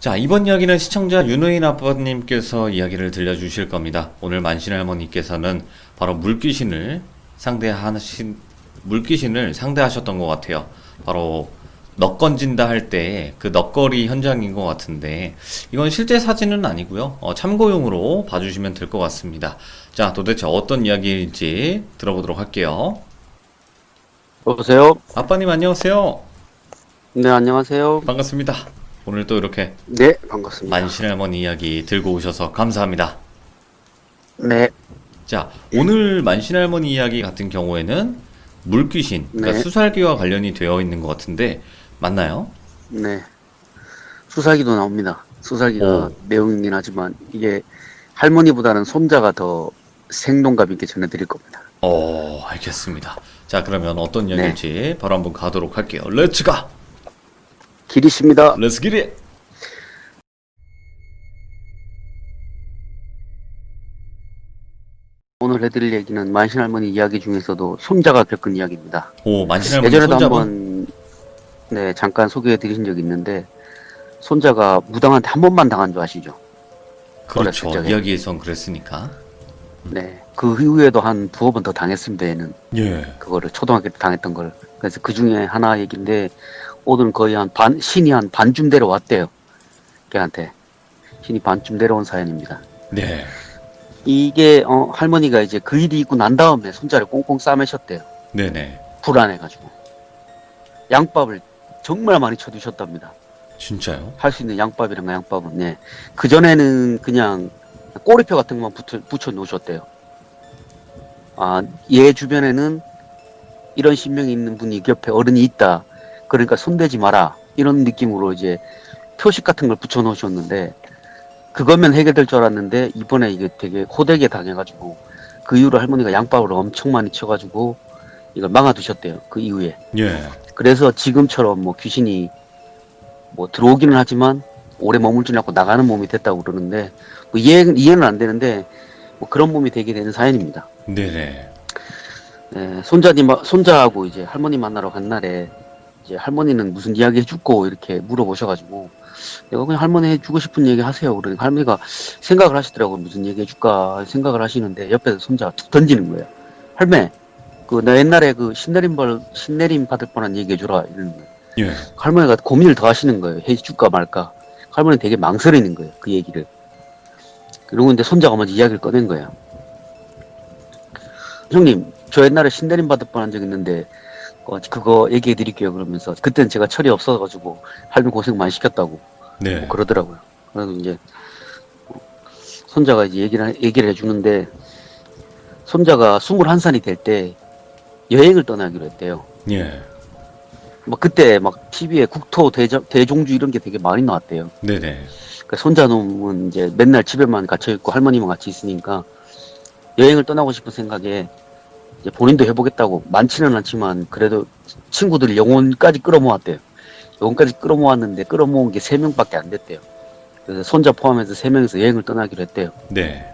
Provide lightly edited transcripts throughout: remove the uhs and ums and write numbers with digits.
자, 이번 이야기는 시청자 윤호인 아빠님께서 이야기를 들려주실 겁니다. 오늘 만신 할머니께서는 바로 물귀신을 상대하셨던 것 같아요. 바로 넋 건진다 할 때 그 넋거리 현장인 것 같은데, 이건 실제 사진은 아니고요. 참고용으로 봐주시면 될 것 같습니다. 자, 도대체 어떤 이야기일지 들어보도록 할게요. 여보세요? 아빠님 안녕하세요. 네, 안녕하세요. 반갑습니다. 오늘 또 이렇게 네, 반갑습니다. 만신 할머니 이야기 들고 오셔서 감사합니다. 네, 자, 오늘 만신 할머니 이야기 같은 경우에는 물귀신, 그러니까 네, 수살기와 관련이 되어 있는 것 같은데 맞나요? 네. 수살기도 나옵니다. 수살기가 오, 내용이긴 하지만 이게 할머니보다는 손자가 더 생동감 있게 전해드릴 겁니다. 알겠습니다. 자, 그러면 어떤 네, 이야기일지 바로 한번 가도록 할게요. 렛츠 가! 길이십니다. 렛츠 기릿! 오늘 해드릴 얘기는 만신 할머니 이야기 중에서도 손자가 겪은 이야기입니다. 오, 만신 할머니 예전에도 손자분? 한번 네, 잠깐 소개해 드린 적이 있는데 손자가 무당한테 한 번만 당한 줄 아시죠? 어렸을 그렇죠. 적에. 이야기에선 그랬으니까. 네, 그 이후에도 한 두어 번 더 당했습니다. 얘는. 예. 그거를 초등학교 때 당했던 걸. 그래서 그 중에 하나 얘기인데 오늘은 거의 신이 한 반쯤 내려왔대요. 걔한테. 신이 반쯤 내려온 사연입니다. 네. 이게 할머니가 이제 그 일이 있고 난 다음에 손자를 꽁꽁 싸매셨대요. 네네. 불안해가지고. 양밥을 정말 많이 쳐두셨답니다. 진짜요? 할 수 있는 양밥이랑 양밥은. 네. 그전에는 그냥 꼬리표 같은 것만 붙여 놓으셨대요. 아, 얘 주변에는 이런 신명이 있는 분이 옆에 어른이 있다. 그러니까 손대지 마라. 이런 느낌으로 이제 표식 같은 걸 붙여 놓으셨는데, 그거면 해결될 줄 알았는데, 이번에 이게 되게 호되게 당해가지고, 그 이후로 할머니가 양밥을 엄청 많이 쳐가지고, 이걸 막아두셨대요. 그 이후에. 예. 그래서 지금처럼 뭐 귀신이 뭐 들어오기는 하지만, 오래 머물지 않고 나가는 몸이 됐다고 그러는데, 뭐 이해는 안 되는데, 뭐 그런 몸이 되게 되는 사연입니다. 네네. 네, 손자하고 이제 할머니 만나러 간 날에 이제 할머니는 무슨 이야기 해줄고 이렇게 물어보셔가지고 내가 그냥 할머니 해주고 싶은 얘기 하세요. 그러니까 할머니가 생각을 하시더라고요. 무슨 얘기 해줄까 생각을 하시는데 옆에서 손자가 툭 던지는 거예요. 할매, 나 옛날에 그 신내림 받을 뻔한 얘기 해주라 이러는 거예요. 예. 할머니가 고민을 더 하시는 거예요. 해줄까 말까. 할머니 되게 망설이는 거예요. 그 얘기를. 그러고 이제 손자가 먼저 이야기를 꺼낸 거예요. 형님, 저 옛날에 신내림 받을 뻔한 적 있는데 그거 얘기해 드릴게요. 그러면서 그때는 제가 철이 없어가지고 할머니 고생 많이 시켰다고 네. 뭐 그러더라고요. 그래서 이제 손자가 이제 얘기를 해주는데 손자가 21살이 될 때 여행을 떠나기로 했대요. 예. 막 그때 막 TV에 국토 대종주 이런 게 되게 많이 나왔대요. 네네. 그러니까 손자놈은 이제 맨날 집에만 갇혀 있고 할머니만 같이 있으니까 여행을 떠나고 싶은 생각에 이제 본인도 해보겠다고 많지는 않지만 그래도 친구들이 영혼까지 끌어모았대요. 영혼까지 끌어모았는데 끌어모은 게 3명밖에 안 됐대요. 그래서 손자 포함해서 3명이서 여행을 떠나기로 했대요. 네.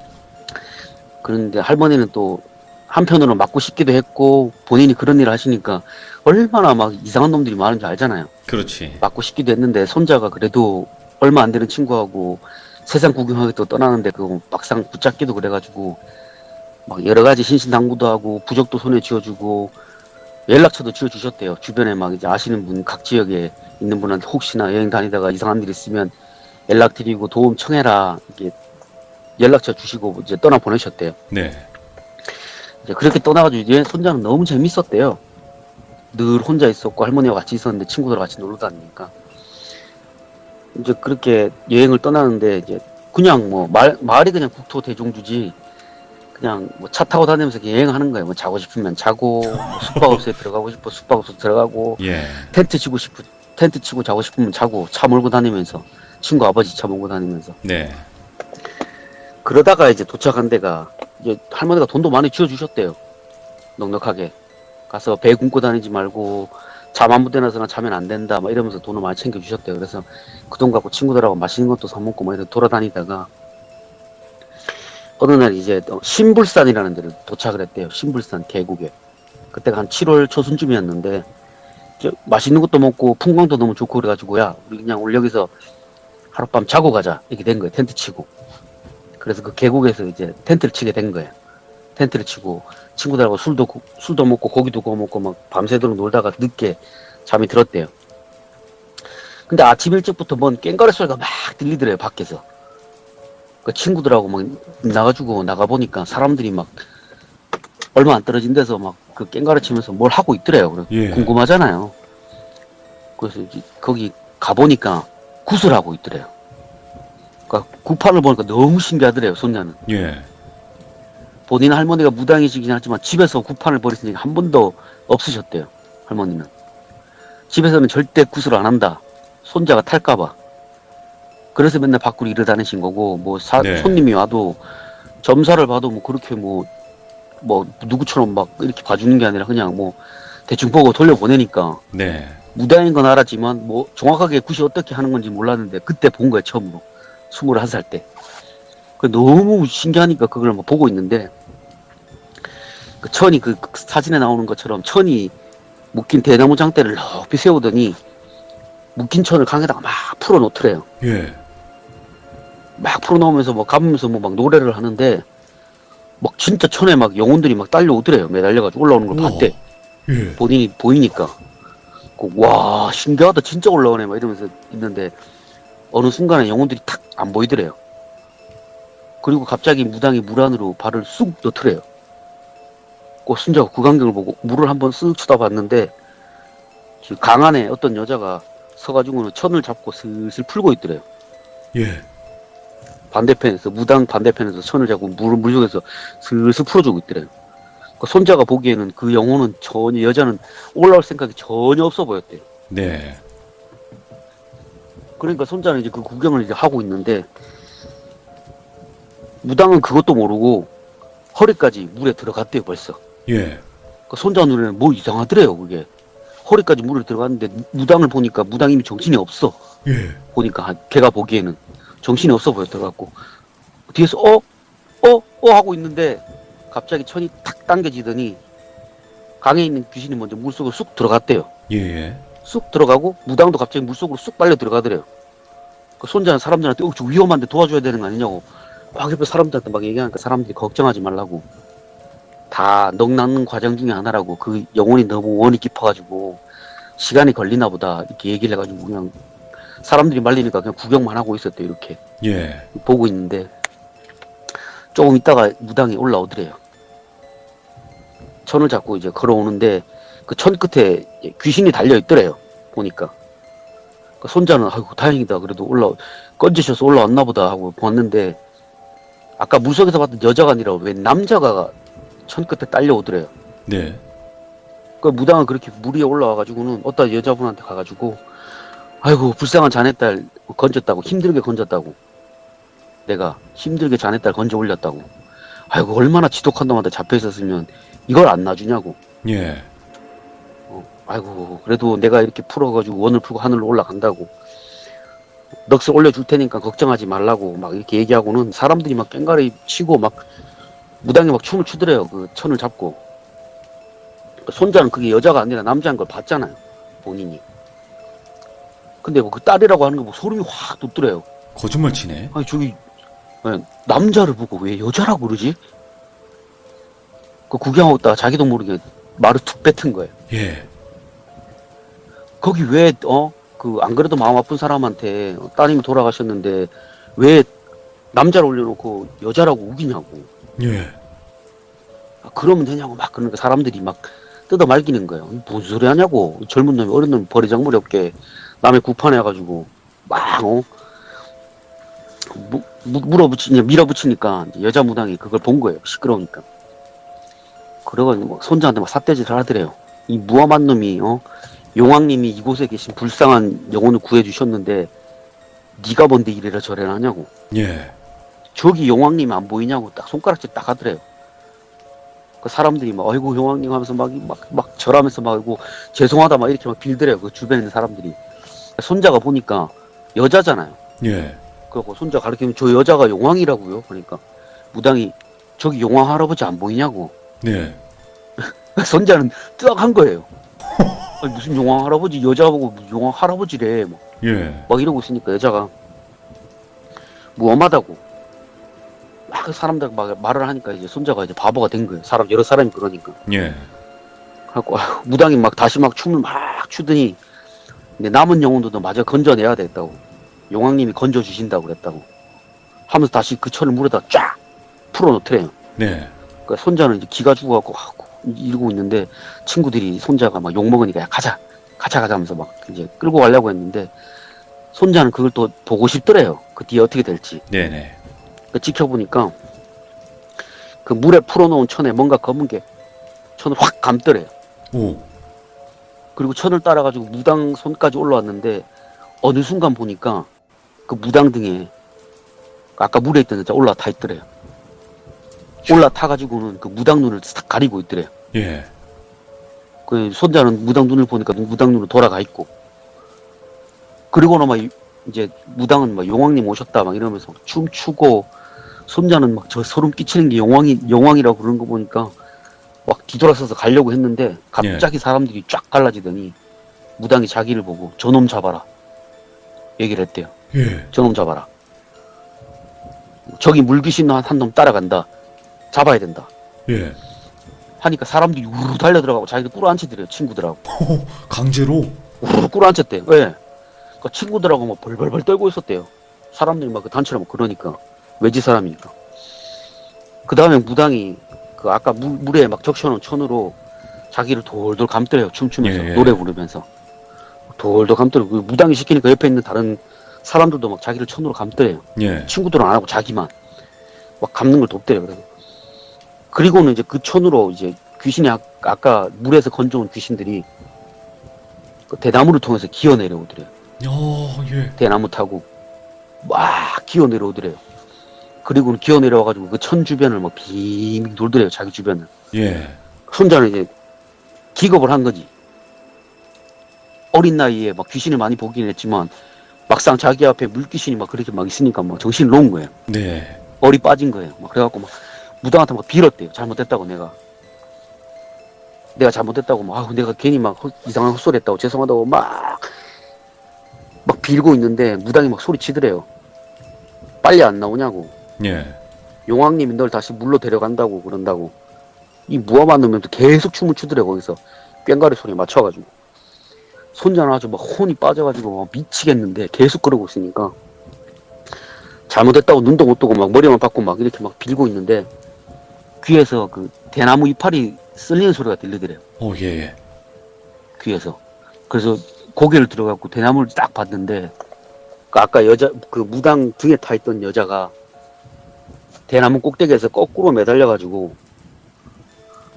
그런데 할머니는 또 한편으로 맞고 싶기도 했고 본인이 그런 일을 하시니까 얼마나 막 이상한 놈들이 많은 줄 알잖아요. 그렇지. 맞고 싶기도 했는데 손자가 그래도 얼마 안 되는 친구하고 세상 구경하기 또 떠나는데 그거 막상 붙잡기도 그래가지고 막 여러 가지 신신당부도 하고 부적도 손에 쥐어주고 연락처도 쥐어주셨대요. 주변에 막 이제 아시는 분, 각 지역에 있는 분한테 혹시나 여행 다니다가 이상한 일 있으면 연락드리고 도움 청해라 이렇게 연락처 주시고 이제 떠나 보내셨대요. 네. 이제 그렇게 떠나가지고 이제 손자는 너무 재밌었대요. 늘 혼자 있었고 할머니와 같이 있었는데 친구들 같이 놀러 다니니까 이제 그렇게 여행을 떠나는데 이제 그냥 뭐 말이 그냥 국토 대종주지. 그냥 뭐 차 타고 다니면서 그냥 여행하는 거예요. 뭐 자고 싶으면 자고, 뭐 숙박업소에 들어가고 싶어 숙박업소 들어가고, 예. 텐트 치고 자고 싶으면 자고, 차 몰고 다니면서 친구 아버지 차 몰고 다니면서 네. 그러다가 이제 도착한 데가 이제 할머니가 돈도 많이 쥐어주셨대요. 넉넉하게 가서 배 굶고 다니지 말고 잠 아무 데나 서나 자면 안 된다 막 이러면서 돈을 많이 챙겨주셨대요. 그래서 그 돈 갖고 친구들하고 맛있는 것도 사 먹고 막 이렇게 돌아다니다가 어느 날 이제 신불산이라는 데를 도착을 했대요. 신불산 계곡에. 그때가 한 7월 초순쯤이었는데 맛있는 것도 먹고 풍광도 너무 좋고 그래가지고 야 우리 그냥 오늘 여기서 하룻밤 자고 가자 이렇게 된 거예요. 텐트 치고. 그래서 그 계곡에서 이제 텐트를 치게 된 거예요. 텐트를 치고 친구들하고 술도 먹고 고기도 구워 먹고 막 밤새도록 놀다가 늦게 잠이 들었대요. 근데 아침 일찍부터 뭔 꽹과리 소리가 막 들리더래요, 밖에서. 그 친구들하고 막 나가지고 나가보니까 사람들이 막 얼마 안 떨어진 데서 막 그 꽹과리 치면서 뭘 하고 있더래요. 그래서 예. 궁금하잖아요. 그래서 이제 거기 가보니까 굿을 하고 있더래요. 그러니까 굿판을 보니까 너무 신기하더래요, 손자는. 예. 본인 할머니가 무당이시긴 하지만 집에서 굿판을 버리신 적이 한 번도 없으셨대요, 할머니는. 집에서는 절대 굿을 안 한다. 손자가 탈까봐. 그래서 맨날 밖으로 일을 다니신 거고, 뭐, 네. 손님이 와도, 점사를 봐도 뭐, 그렇게 뭐, 누구처럼 막 이렇게 봐주는 게 아니라 그냥 뭐, 대충 보고 돌려보내니까, 네. 무당인 건 알았지만, 뭐, 정확하게 굿이 어떻게 하는 건지 몰랐는데, 그때 본 거예요, 처음으로. 21살 때. 그 너무 신기하니까 그걸 막 보고 있는데, 그 천이 그 사진에 나오는 것처럼 천이 묶인 대나무 장대를 높이 세우더니, 묶인 천을 강에다가 막 풀어놓더래요. 예. 막 풀어놓으면서 뭐 감으면서 뭐 막 노래를 하는데 막 진짜 천에 막 영혼들이 막 딸려오더래요. 매달려가지고 올라오는 걸 우와. 봤대. 예. 본인이 보이니까. 와 신기하다 진짜 올라오네 막 이러면서 있는데 어느 순간에 영혼들이 탁 안 보이더래요. 그리고 갑자기 무당이 물 안으로 발을 쑥 넣더래요. 그 순자가 그 광경을 보고 물을 한번 쓱 쳐다봤는데 강 안에 어떤 여자가 서가지고는 천을 잡고 슬슬 풀고 있더래요. 예. 반대편에서 무당 반대편에서 천을 잡고 물속에서 슬슬 풀어주고 있더래요. 그 손자가 보기에는 그 영혼은 전혀 여자는 올라올 생각이 전혀 없어 보였대요. 네. 그러니까 손자는 이제 그 구경을 이제 하고 있는데 무당은 그것도 모르고 허리까지 물에 들어갔대요 벌써. 예. 그 손자 눈에는 뭐 이상하더래요 그게. 허리까지 물에 들어갔는데 무당을 보니까 무당 이미 정신이 없어. 예. 보니까 걔가 보기에는 정신이 없어 보였더라고. 뒤에서 하고 있는데 갑자기 천이 탁 당겨지더니 강에 있는 귀신이 먼저 물속으로 쑥 들어갔대요. 예. 쑥 들어가고 무당도 갑자기 물속으로 쑥 빨려 들어가더래요. 그 손자는 사람들한테 저 위험한데 도와줘야 되는 거 아니냐고 막 옆에 사람들한테 막 얘기하니까 사람들이 걱정하지 말라고 다 넋 낳는 과정 중에 하나라고 그 영혼이 너무 원이 깊어가지고 시간이 걸리나 보다 이렇게 얘기를 해가지고 그냥 사람들이 말리니까 그냥 구경만 하고 있었대요. 이렇게 예. 보고 있는데 조금 있다가 무당이 올라오더래요. 천을 잡고 이제 걸어오는데 그 천 끝에 귀신이 달려 있더래요. 보니까 그 손자는 아이고 다행이다 그래도 건지셔서 올라왔나 보다 하고 봤는데 아까 물속에서 봤던 여자가 아니라 웬 남자가 천 끝에 딸려오더래요. 네. 그 무당은 그렇게 물 위에 올라와가지고는 어떤 여자분한테 가가지고 아이고 불쌍한 자네딸 건졌다고 힘들게 건졌다고 내가 힘들게 자네딸 건져 올렸다고 아이고 얼마나 지독한 놈한테 잡혀 있었으면 이걸 안 놔주냐고 예. 아이고 그래도 내가 이렇게 풀어가지고 원을 풀고 하늘로 올라간다고 넋을 올려줄 테니까 걱정하지 말라고 막 이렇게 얘기하고는 사람들이 막 꽹과리 치고 막 무당이 막 춤을 추더래요. 그 천을 잡고 손자는 그게 여자가 아니라 남자인 걸 봤잖아요. 본인이. 근데 뭐 그 딸이라고 하는 거 뭐 소름이 확 돋더래요. 거짓말 치네. 아니 저기 남자를 보고 왜 여자라고 그러지? 그 구경하고 있다가 자기도 모르게 말을 툭 뱉은 거예요. 예. 거기 왜 그 안 그래도 마음 아픈 사람한테 따님이 돌아가셨는데 왜 남자를 올려놓고 여자라고 우기냐고. 예. 그러면 되냐고 막 그러니까 사람들이 막 뜯어 말기는 거예요. 무슨 소리 하냐고. 젊은 놈이 어린 놈이 버리장머리 없게 남의 구판에 와가지고 막 밀어붙이니까 여자 무당이 그걸 본 거예요. 시끄러우니까. 그래가지고 막 손자한테 막 삿대질을 하더래요. 이 무엄한 놈이 용왕님이 이곳에 계신 불쌍한 영혼을 구해주셨는데 네가 뭔데 이래라 저래라 하냐고. 예. 저기 용왕님이 안 보이냐고 딱 손가락질 딱 하더래요. 그 사람들이 막 아이고 용왕님 하면서 막 절하면서 막 아이고 죄송하다 막 이렇게 막 빌더래요. 그 주변에 있는 사람들이. 손자가 보니까 여자잖아요. 예. 그래갖고 손자 가르치면 저 여자가 용왕이라고요. 그러니까 무당이 저기 용왕 할아버지 안 보이냐고. 네. 손자는 뜨악한 거예요. 아니, 무슨 용왕 할아버지 여자 보고 용왕 할아버지래 막 예. 이러고 있으니까 여자가 무엄하다고. 막 사람들 막 말을 하니까 이제 손자가 이제 바보가 된 거예요. 여러 사람이 그러니까. 예. 하고 무당이 막 다시 막 춤을 막 추더니 근데 남은 영혼들도 마저 건져내야 되겠다고. 용왕님이 건져주신다고 그랬다고. 하면서 다시 그 천을 물에다 쫙 풀어놓더래요. 네. 그러니까 손자는 이제 기가 죽어갖고 이러고 있는데 친구들이 손자가 막 욕먹으니까 야, 가자 하면서 막 이제 끌고 가려고 했는데 손자는 그걸 또 보고 싶더래요. 그 뒤에 어떻게 될지. 네네. 그 지켜보니까 그 물에 풀어놓은 천에 뭔가 검은 게 천을 확 감더래요. 오. 그리고 천을 따라가지고 무당 손까지 올라왔는데 어느 순간 보니까 그 무당 등에 아까 물에 있던 여자 올라타 있더래요. 올라타가지고는 그 무당 눈을 싹 가리고 있더래요. 예. 그 손자는 무당 눈을 보니까 무당 눈으로 돌아가 있고 그리고는 막 이제 무당은 막 용왕님 오셨다 막 이러면서 막 춤추고 손자는 막 저 소름 끼치는 게 용왕이라고 그러는 거 보니까 막 뒤돌아서서 가려고 했는데 갑자기 사람들이 쫙 갈라지더니 무당이 자기를 보고 저놈 잡아라 얘기를 했대요. 예. 저놈 잡아라. 저기 물귀신 한 놈 따라간다. 잡아야 된다. 예. 하니까 사람들이 우르르 달려들어가고 자기들 꿇어앉히더래요. 친구들하고. 강제로? 우르르 꿇어앉혔대요. 예. 그 친구들하고 막 벌벌벌 떨고 있었대요. 사람들이 막 그 단체로 막 그러니까. 외지 사람이니까. 그 다음에 무당이 그 아까 물에 막 적셔놓은 천으로 자기를 돌돌 감더래요. 춤추면서. 예, 예. 노래 부르면서. 돌돌 감더래요. 그 무당이 시키니까 옆에 있는 다른 사람들도 막 자기를 천으로 감더래요. 예. 친구들은 안 하고 자기만. 막 감는 걸 돕더래요. 그래서. 그리고는 이제 그 천으로 이제 귀신이 아까 물에서 건져온 귀신들이 그 대나무를 통해서 기어 내려오더래요. 예. 대나무 타고 막 기어 내려오더래요. 그리고는 기어 내려와가지고 그 천 주변을 막 빙빙 돌더래요. 자기 주변을. 예. 손자는 이제 기겁을 한 거지. 어린 나이에 막 귀신을 많이 보긴 했지만 막상 자기 앞에 물귀신이 막 그렇게 막 있으니까 막 정신을 놓은 거예요. 네. 얼이 빠진 거예요. 막 그래갖고 막 무당한테 막 빌었대요. 잘못됐다고 내가 잘못됐다고 막 내가 괜히 막 이상한 헛소리 했다고 죄송하다고 막 빌고 있는데 무당이 막 소리치더래요. 빨리 안 나오냐고. 예. 용왕님이 널 다시 물로 데려간다고 그런다고. 이 무엄한 놈이 또 계속 춤을 추더래 거기서 꽹과리 소리에 맞춰가지고. 손자는 아주 막 혼이 빠져가지고 막 미치겠는데 계속 그러고 있으니까 잘못했다고 눈도 못 뜨고 막 머리만 박고 막 이렇게 막 빌고 있는데 귀에서 그 대나무 이파리 쓸리는 소리가 들리더래요. 예. 귀에서. 그래서 고개를 들어갖고 대나무를 딱 봤는데 그 아까 그 무당 등에 타 있던 여자가 대나무 꼭대기에서 거꾸로 매달려가지고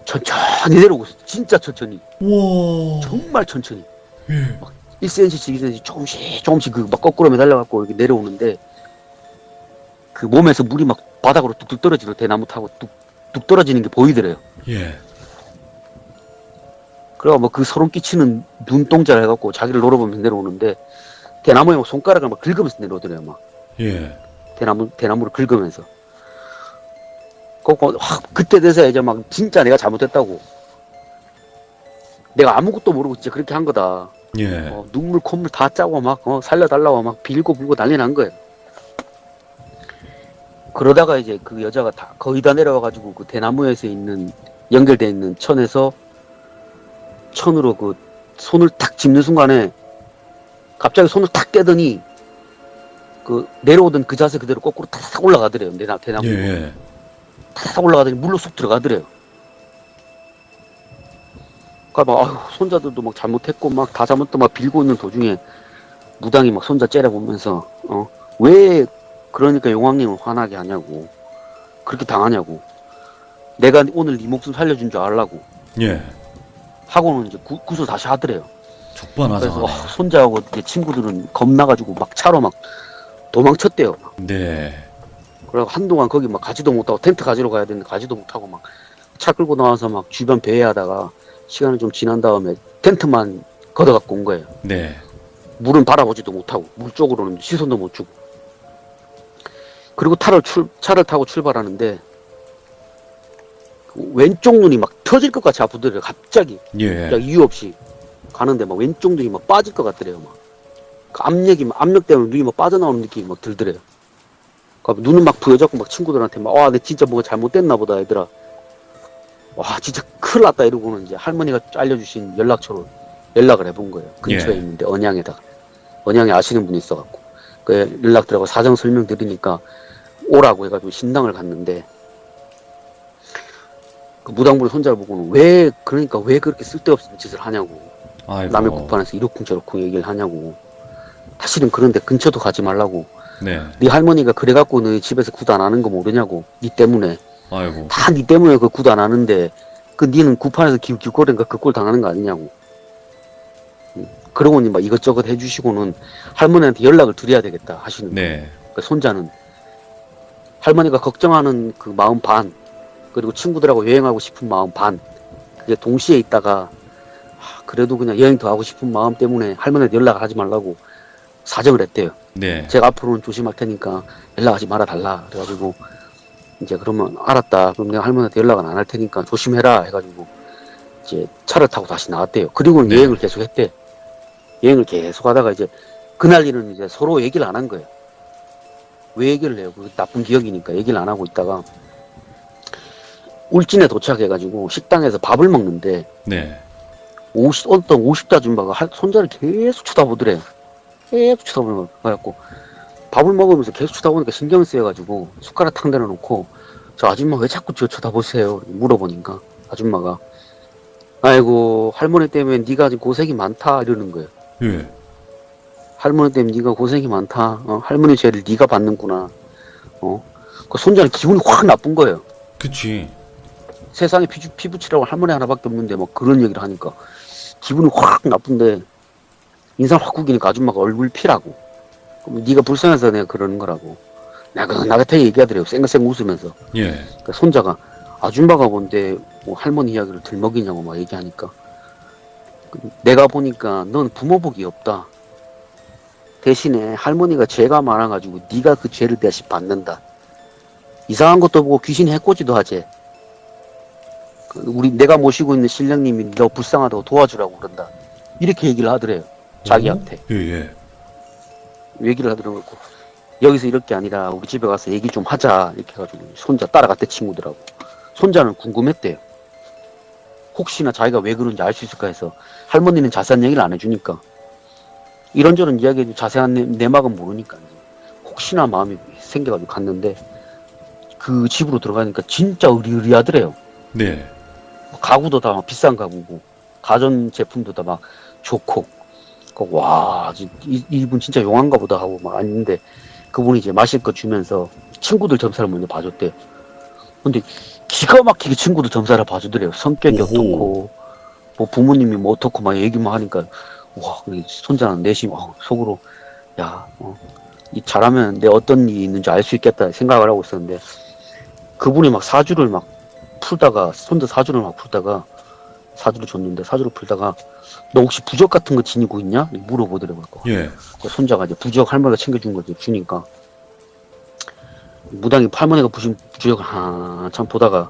천천히 내려오고 있어. 진짜 천천히. 우와. 정말 천천히. 예. 1cm씩 1cm씩 조금씩 그 막 거꾸로 매달려갖고 이렇게 내려오는데 그 몸에서 물이 막 바닥으로 뚝뚝 떨어지고 대나무 타고 뚝뚝 떨어지는 게 보이더래요. 예. 그래가 뭐 그 소름 끼치는 눈동자를 해갖고 자기를 노려보면서 내려오는데 대나무에 막 손가락을 막 긁으면서 내려오더래요. 막 예. 대나무를 긁으면서. 그때 돼서 이제 막 진짜 내가 잘못했다고. 내가 아무것도 모르고 진짜 그렇게 한 거다. 예. 눈물 콧물 다 짜고 막 살려달라고 막 빌고 불고 난리 난 거예요. 그러다가 이제 그 여자가 거의 다 내려와가지고 그 대나무에서 있는 연결돼 있는 천에서 천으로 그 손을 탁 짚는 순간에 갑자기 손을 탁 떼더니 그 내려오던 그 자세 그대로 거꾸로 탁 올라가더래요. 대나무. 예. 탁 올라가더니 물로 쑥 들어가더래요. 그러니까 막 손자들도 막 잘못했고 막 다 잘못도 막 빌고 있는 도중에 무당이 막 손자 째려보면서 왜 그러니까 용왕님을 화나게 하냐고 그렇게 당하냐고 내가 오늘 네 목숨 살려준 줄 알라고 예. 하고는 이제 구슬 다시 하더래요. 그래서 적반하장하네. 손자하고 내 친구들은 겁나가지고 막 차로 막 도망쳤대요. 네. 그래서 한동안 거기 막 가지도 못하고 텐트 가지러 가야 되는데 가지도 못하고 막 차 끌고 나와서 막 주변 배회하다가 시간이 좀 지난 다음에 텐트만 걷어갖고 온 거예요. 네. 물은 바라보지도 못하고 물 쪽으로는 시선도 못 주고 그리고 차를 타고 출발하는데 그 왼쪽 눈이 막 터질 것 같이 아프더래요. 갑자기 예. 이유 없이 가는데 막 왼쪽 눈이 막 빠질 것 같더래요. 막 그 압력 때문에 눈이 막 빠져나오는 느낌이 막 들더래요. 그러니까 눈을 막 부여잡고 막 친구들한테 막, 와, 내 진짜 뭐가 잘못됐나 보다, 얘들아. 와, 진짜 큰일 났다, 이러고는 이제 할머니가 알려주신 연락처로 연락을 해본 거예요. 근처에 예. 있는데, 언양에다가. 언양에 아시는 분이 있어갖고. 그 연락드리고 사정 설명드리니까 오라고 해가지고 신당을 갔는데, 그 무당분이 손자를 보고는 그러니까 왜 그렇게 쓸데없는 짓을 하냐고. 아이고. 남의 국판에서 이러쿵저러쿵 얘기를 하냐고. 사실은 그런데 근처도 가지 말라고. 네. 네 할머니가 그래갖고 너 집에서 굿 안 하는 거 모르냐고. 네 때문에. 아이고. 다 네 때문에 그 굿 안 하는데 그 니는 구판에서 기웃거리니까 그 꼴 당하는 거 아니냐고. 그러고니 막 이것저것 해주시고는 할머니한테 연락을 드려야 되겠다 하시는 거예요. 네. 그 손자는 할머니가 걱정하는 그 마음 반, 그리고 친구들하고 여행하고 싶은 마음 반, 그게 동시에 있다가 그래도 그냥 여행 더 하고 싶은 마음 때문에 할머니한테 연락을 하지 말라고 사정을 했대요. 네. 제가 앞으로는 조심할 테니까 연락하지 말아 달라. 그래가지고 이제 그러면 알았다. 그럼 내가 할머니한테 연락은 안 할 테니까 조심해라 해가지고 이제 차를 타고 다시 나왔대요. 그리고는 네. 여행을 계속 했대. 여행을 계속 하다가 이제 그날일은 이제 서로 얘기를 안 한 거예요. 왜 얘기를 해요? 그 나쁜 기억이니까 얘기를 안 하고 있다가 울진에 도착해가지고 식당에서 밥을 먹는데 네. 어떤 50대 아줌마가 손자를 계속 쳐다보더래요. 계속 쳐다보는 거 갖고 밥을 먹으면서 계속 쳐다보니까 신경 쓰여가지고 숟가락 탕 내려놓고 저 아줌마 왜 자꾸 저 쳐다보세요? 물어보니까 아줌마가 아이고 할머니 때문에 네가 아직 고생이 많다 이러는 거예요. 예. 할머니 때문에 네가 고생이 많다. 할머니 죄를 네가 받는구나. 그 손자는 기분이 확 나쁜 거예요. 그치. 세상에 피부치라고 할머니 하나밖에 없는데 막 그런 얘기를 하니까 기분이 확 나쁜데 인상 확 구기니까 아줌마가 얼굴 피라고. 그럼 네가 불쌍해서 내가 그러는 거라고. 내가 나같이 얘기하더래요. 쌩쌩 웃으면서. 예. 그러니까 손자가 아줌마가 뭔데 뭐 할머니 이야기를 들먹이냐고 막 얘기하니까 내가 보니까 넌 부모 복이 없다. 대신에 할머니가 죄가 많아가지고 네가 그 죄를 대신 받는다. 이상한 것도 보고 귀신이 해코지도 하지. 내가 모시고 있는 신령님이 너 불쌍하다고 도와주라고 그런다. 이렇게 얘기를 하더래요. 자기한테. 예, 예. 얘기를 하더라고. 여기서 이럴 게 아니라 우리 집에 가서 얘기 좀 하자. 이렇게 해가지고 손자 따라갔대 친구들하고. 손자는 궁금했대요. 혹시나 자기가 왜 그런지 알 수 있을까 해서 할머니는 자세한 얘기를 안 해주니까 이런저런 이야기해도 자세한 내막은 모르니까 혹시나 마음이 생겨가지고 갔는데 그 집으로 들어가니까 진짜 의리의리하더래요. 네. 가구도 다 막 비싼 가구고 가전 제품도 다 막 좋고 와 이분 진짜 용한가 보다 하고 막 앉는데 그분이 이제 마실 거 주면서 친구들 점사를 먼저 봐줬대요. 근데 기가 막히게 친구들 점사를 봐주더래요. 성격이 오호. 어떻고 뭐 부모님이 뭐 어떻고 막 얘기만 하니까 와 손자는 내심 속으로 이 잘하면 내 어떤 일이 있는지 알 수 있겠다 생각을 하고 있었는데 그분이 막 사주를 막 풀다가 손자 사주를 막 풀다가 사주를 줬는데 사주를 풀다가 너 혹시 부적 같은 거 지니고 있냐? 물어보더라고요. 예. 그 손자가 이제 부적 할머니가 챙겨준 거지 주니까 무당이 할머니가 부신 부적을 한참 보다가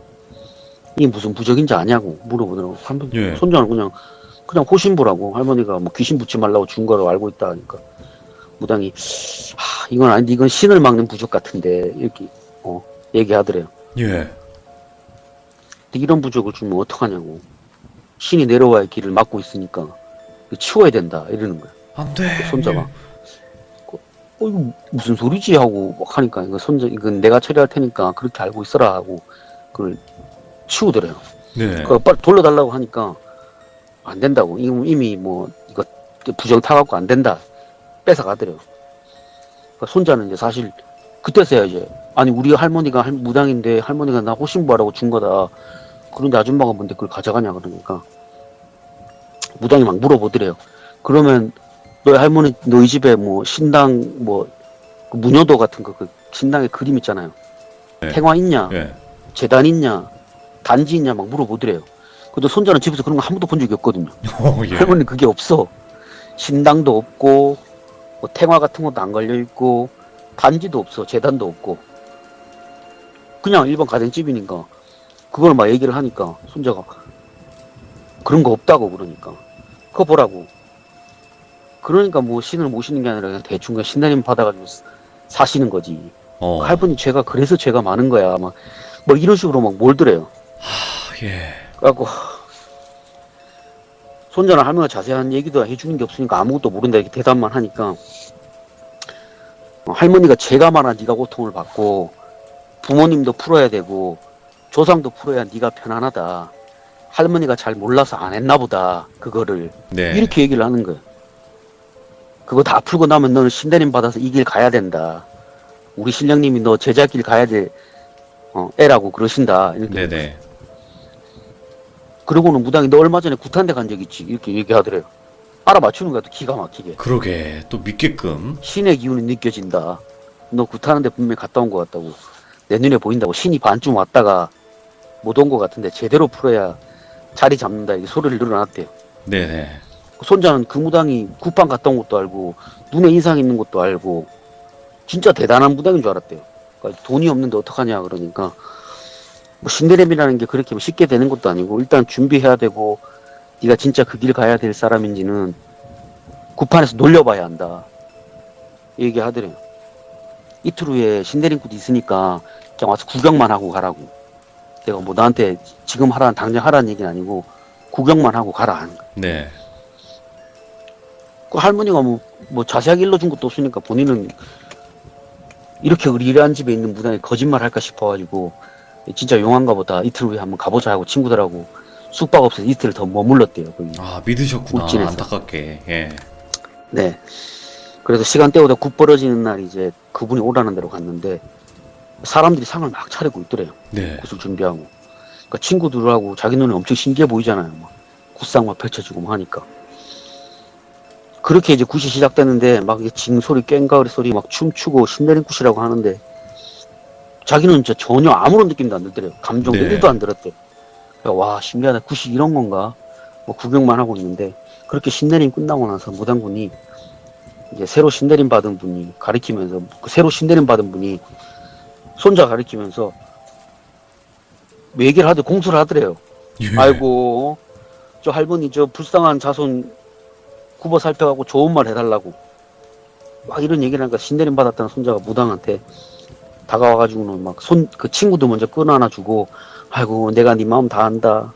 이게 무슨 부적인지 아냐고 물어보더라고. 예. 손자는 그냥 호신부라고 할머니가 뭐 귀신 붙지 말라고 준 거로 알고 있다 하니까 무당이 이건 아닌데 이건 신을 막는 부적 같은데 이렇게 얘기하더래요. 예. 근데 이런 부적을 주면 어떡하냐고. 신이 내려와야 길을 막고 있으니까 치워야 된다 이러는 거야. 안 돼. 손자가 이거 무슨 소리지 하고 막 하니까 이건 내가 처리할 테니까 그렇게 알고 있어라 하고 그걸 치우더래요. 네. 빨리 돌려달라고 하니까 안 된다고. 이미 뭐 이거 부정 타갖고 안 된다 뺏어가더래요. 그러니까 손자는 이제 사실 그때서야 이제 아니 우리 할머니가 무당인데 할머니가 나 호신부하라고 준 거다. 그런데 아줌마가 뭔데 그걸 가져가냐 그러니까 무당이 막 물어보더래요. 그러면 너희 할머니 너희 집에 뭐 신당 뭐 그 무녀도 같은 거 그 신당에 그림 있잖아요. 네. 행화 있냐? 예. 재단 있냐? 단지 있냐? 막 물어보더래요. 근데 손자는 집에서 그런 거 한 번도 본 적이 없거든요. 예. 할머니는 그게 없어. 신당도 없고 뭐 행화 같은 것도 안 걸려 있고 단지도 없어. 재단도 없고 그냥 일반 가정집이니까 그걸 막 얘기를 하니까 손자가 그런 거 없다고 그러니까 그거 보라고. 그러니까 뭐 신을 모시는 게 아니라 그냥 대충 그냥 신내림 받아가지고 사시는 거지. 할머니 제가 그래서 죄가 많은 거야. 막 뭐 이런 식으로 막 몰더래요. 예. 그래갖고 손자나 할머니가 자세한 얘기도 해주는 게 없으니까 아무것도 모른다 이렇게 대답만 하니까 할머니가 죄가 많아 네가 고통을 받고 부모님도 풀어야 되고 조상도 풀어야 네가 편안하다. 할머니가 잘 몰라서 안 했나 보다. 그거를 네. 이렇게 얘기를 하는 거예요. 그거 다 풀고 나면 너는 신대림 받아서 이 길 가야 된다. 우리 신령님이 너 제자길 가야 될 애라고 그러신다. 이렇게. 네네. 그러고는 무당이 너 얼마 전에 구탄대 간 적 있지. 이렇게 얘기하더래요. 알아맞추는 거야 또 기가 막히게. 그러게 또 믿게끔. 신의 기운이 느껴진다. 너 구타는데 분명히 갔다 온 것 같다고. 내 눈에 보인다고. 신이 반쯤 왔다가 못 온 것 같은데 제대로 풀어야 자리 잡는다. 이게 소리를 늘어놨대요. 네네. 손자는 그 무당이 구판 갔다 온 것도 알고 눈에 인상 있는 것도 알고 진짜 대단한 무당인 줄 알았대요. 그러니까 돈이 없는데 어떡하냐 그러니까 뭐 신대림이라는 게 그렇게 쉽게 되는 것도 아니고 일단 준비해야 되고 네가 진짜 그 길 가야 될 사람인지는 구판에서 놀려봐야 한다. 얘기하더래요. 이틀 후에 신대림굿이 있으니까 그냥 와서 구경만 하고 가라고. 내가 뭐 나한테 지금 하라는 당장 하라는 얘기는 아니고 구경만 하고 가라 하는 거야. 네. 그 할머니가 뭐 자세하게 일러준 것도 없으니까 본인은 이렇게 의리한 집에 있는 무당이 거짓말 할까 싶어가지고 진짜 용한가 보다. 이틀 후에 한번 가보자 하고 친구들하고 숙박업소에서 이틀 더 머물렀대요. 거기. 아 믿으셨구나. 울진에서. 안타깝게. 예. 네. 그래서 시간 때보다 굿 벌어지는 날 이제 그분이 오라는 대로 갔는데 사람들이 상을 막 차리고 있더래요. 네. 굿을 준비하고. 그러니까 친구들하고 자기 눈에 엄청 신기해 보이잖아요. 막 굿상 막 펼쳐지고 막 하니까. 그렇게 이제 굿이 시작됐는데 막 징소리, 꽹가리 소리 막 춤추고 신내린 굿이라고 하는데 자기는 진짜 전혀 아무런 느낌도 안 들더래요. 감정도 네. 1도 안 들었대요. 그러니까 와 신기하다. 굿이 이런 건가? 뭐 구경만 하고 있는데 그렇게 신내림 끝나고 나서 무당군이 이제 새로 신내림 받은 분이 가리키면서 그 새로 신내림 받은 분이 손자 가리키면서 얘기를 하더 공수를 하더래요. 예. 아이고 저 할머니 저 불쌍한 자손 굽어 살펴가고 좋은 말 해달라고 막 이런 얘기를 하니까 신내림 받았다는 손자가 무당한테 다가와가지고는 막 그 친구도 먼저 끊어안아 주고 아이고 내가 네 마음 다 안다.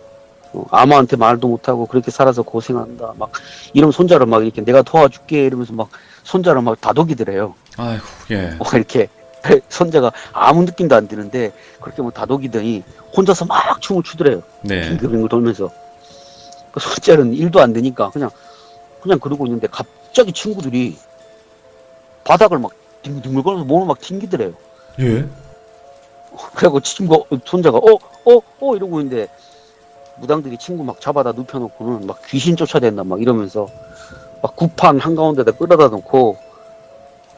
아무한테 말도 못하고 그렇게 살아서 고생한다. 막 이런 손자를 막 이렇게 내가 도와줄게 이러면서 막 손자를 막 다독이더래요. 아이고 예. 이렇게 손자가 아무 느낌도 안 드는데 그렇게 뭐 다독이더니 혼자서 막 춤을 추더래요. 네. 빙글빙글 돌면서 그 손자는 일도 안 되니까 그냥 그러고 있는데 갑자기 친구들이 바닥을 막 뒹굴뒹굴 거리면서 몸을 막 튕기더래요. 예. 그래갖고 손자가 이러고 있는데 무당들이 친구 막 잡아다 눕혀놓고는 막 귀신 쫓아댄다 막 이러면서 막 구판 한가운데다 끌어다 놓고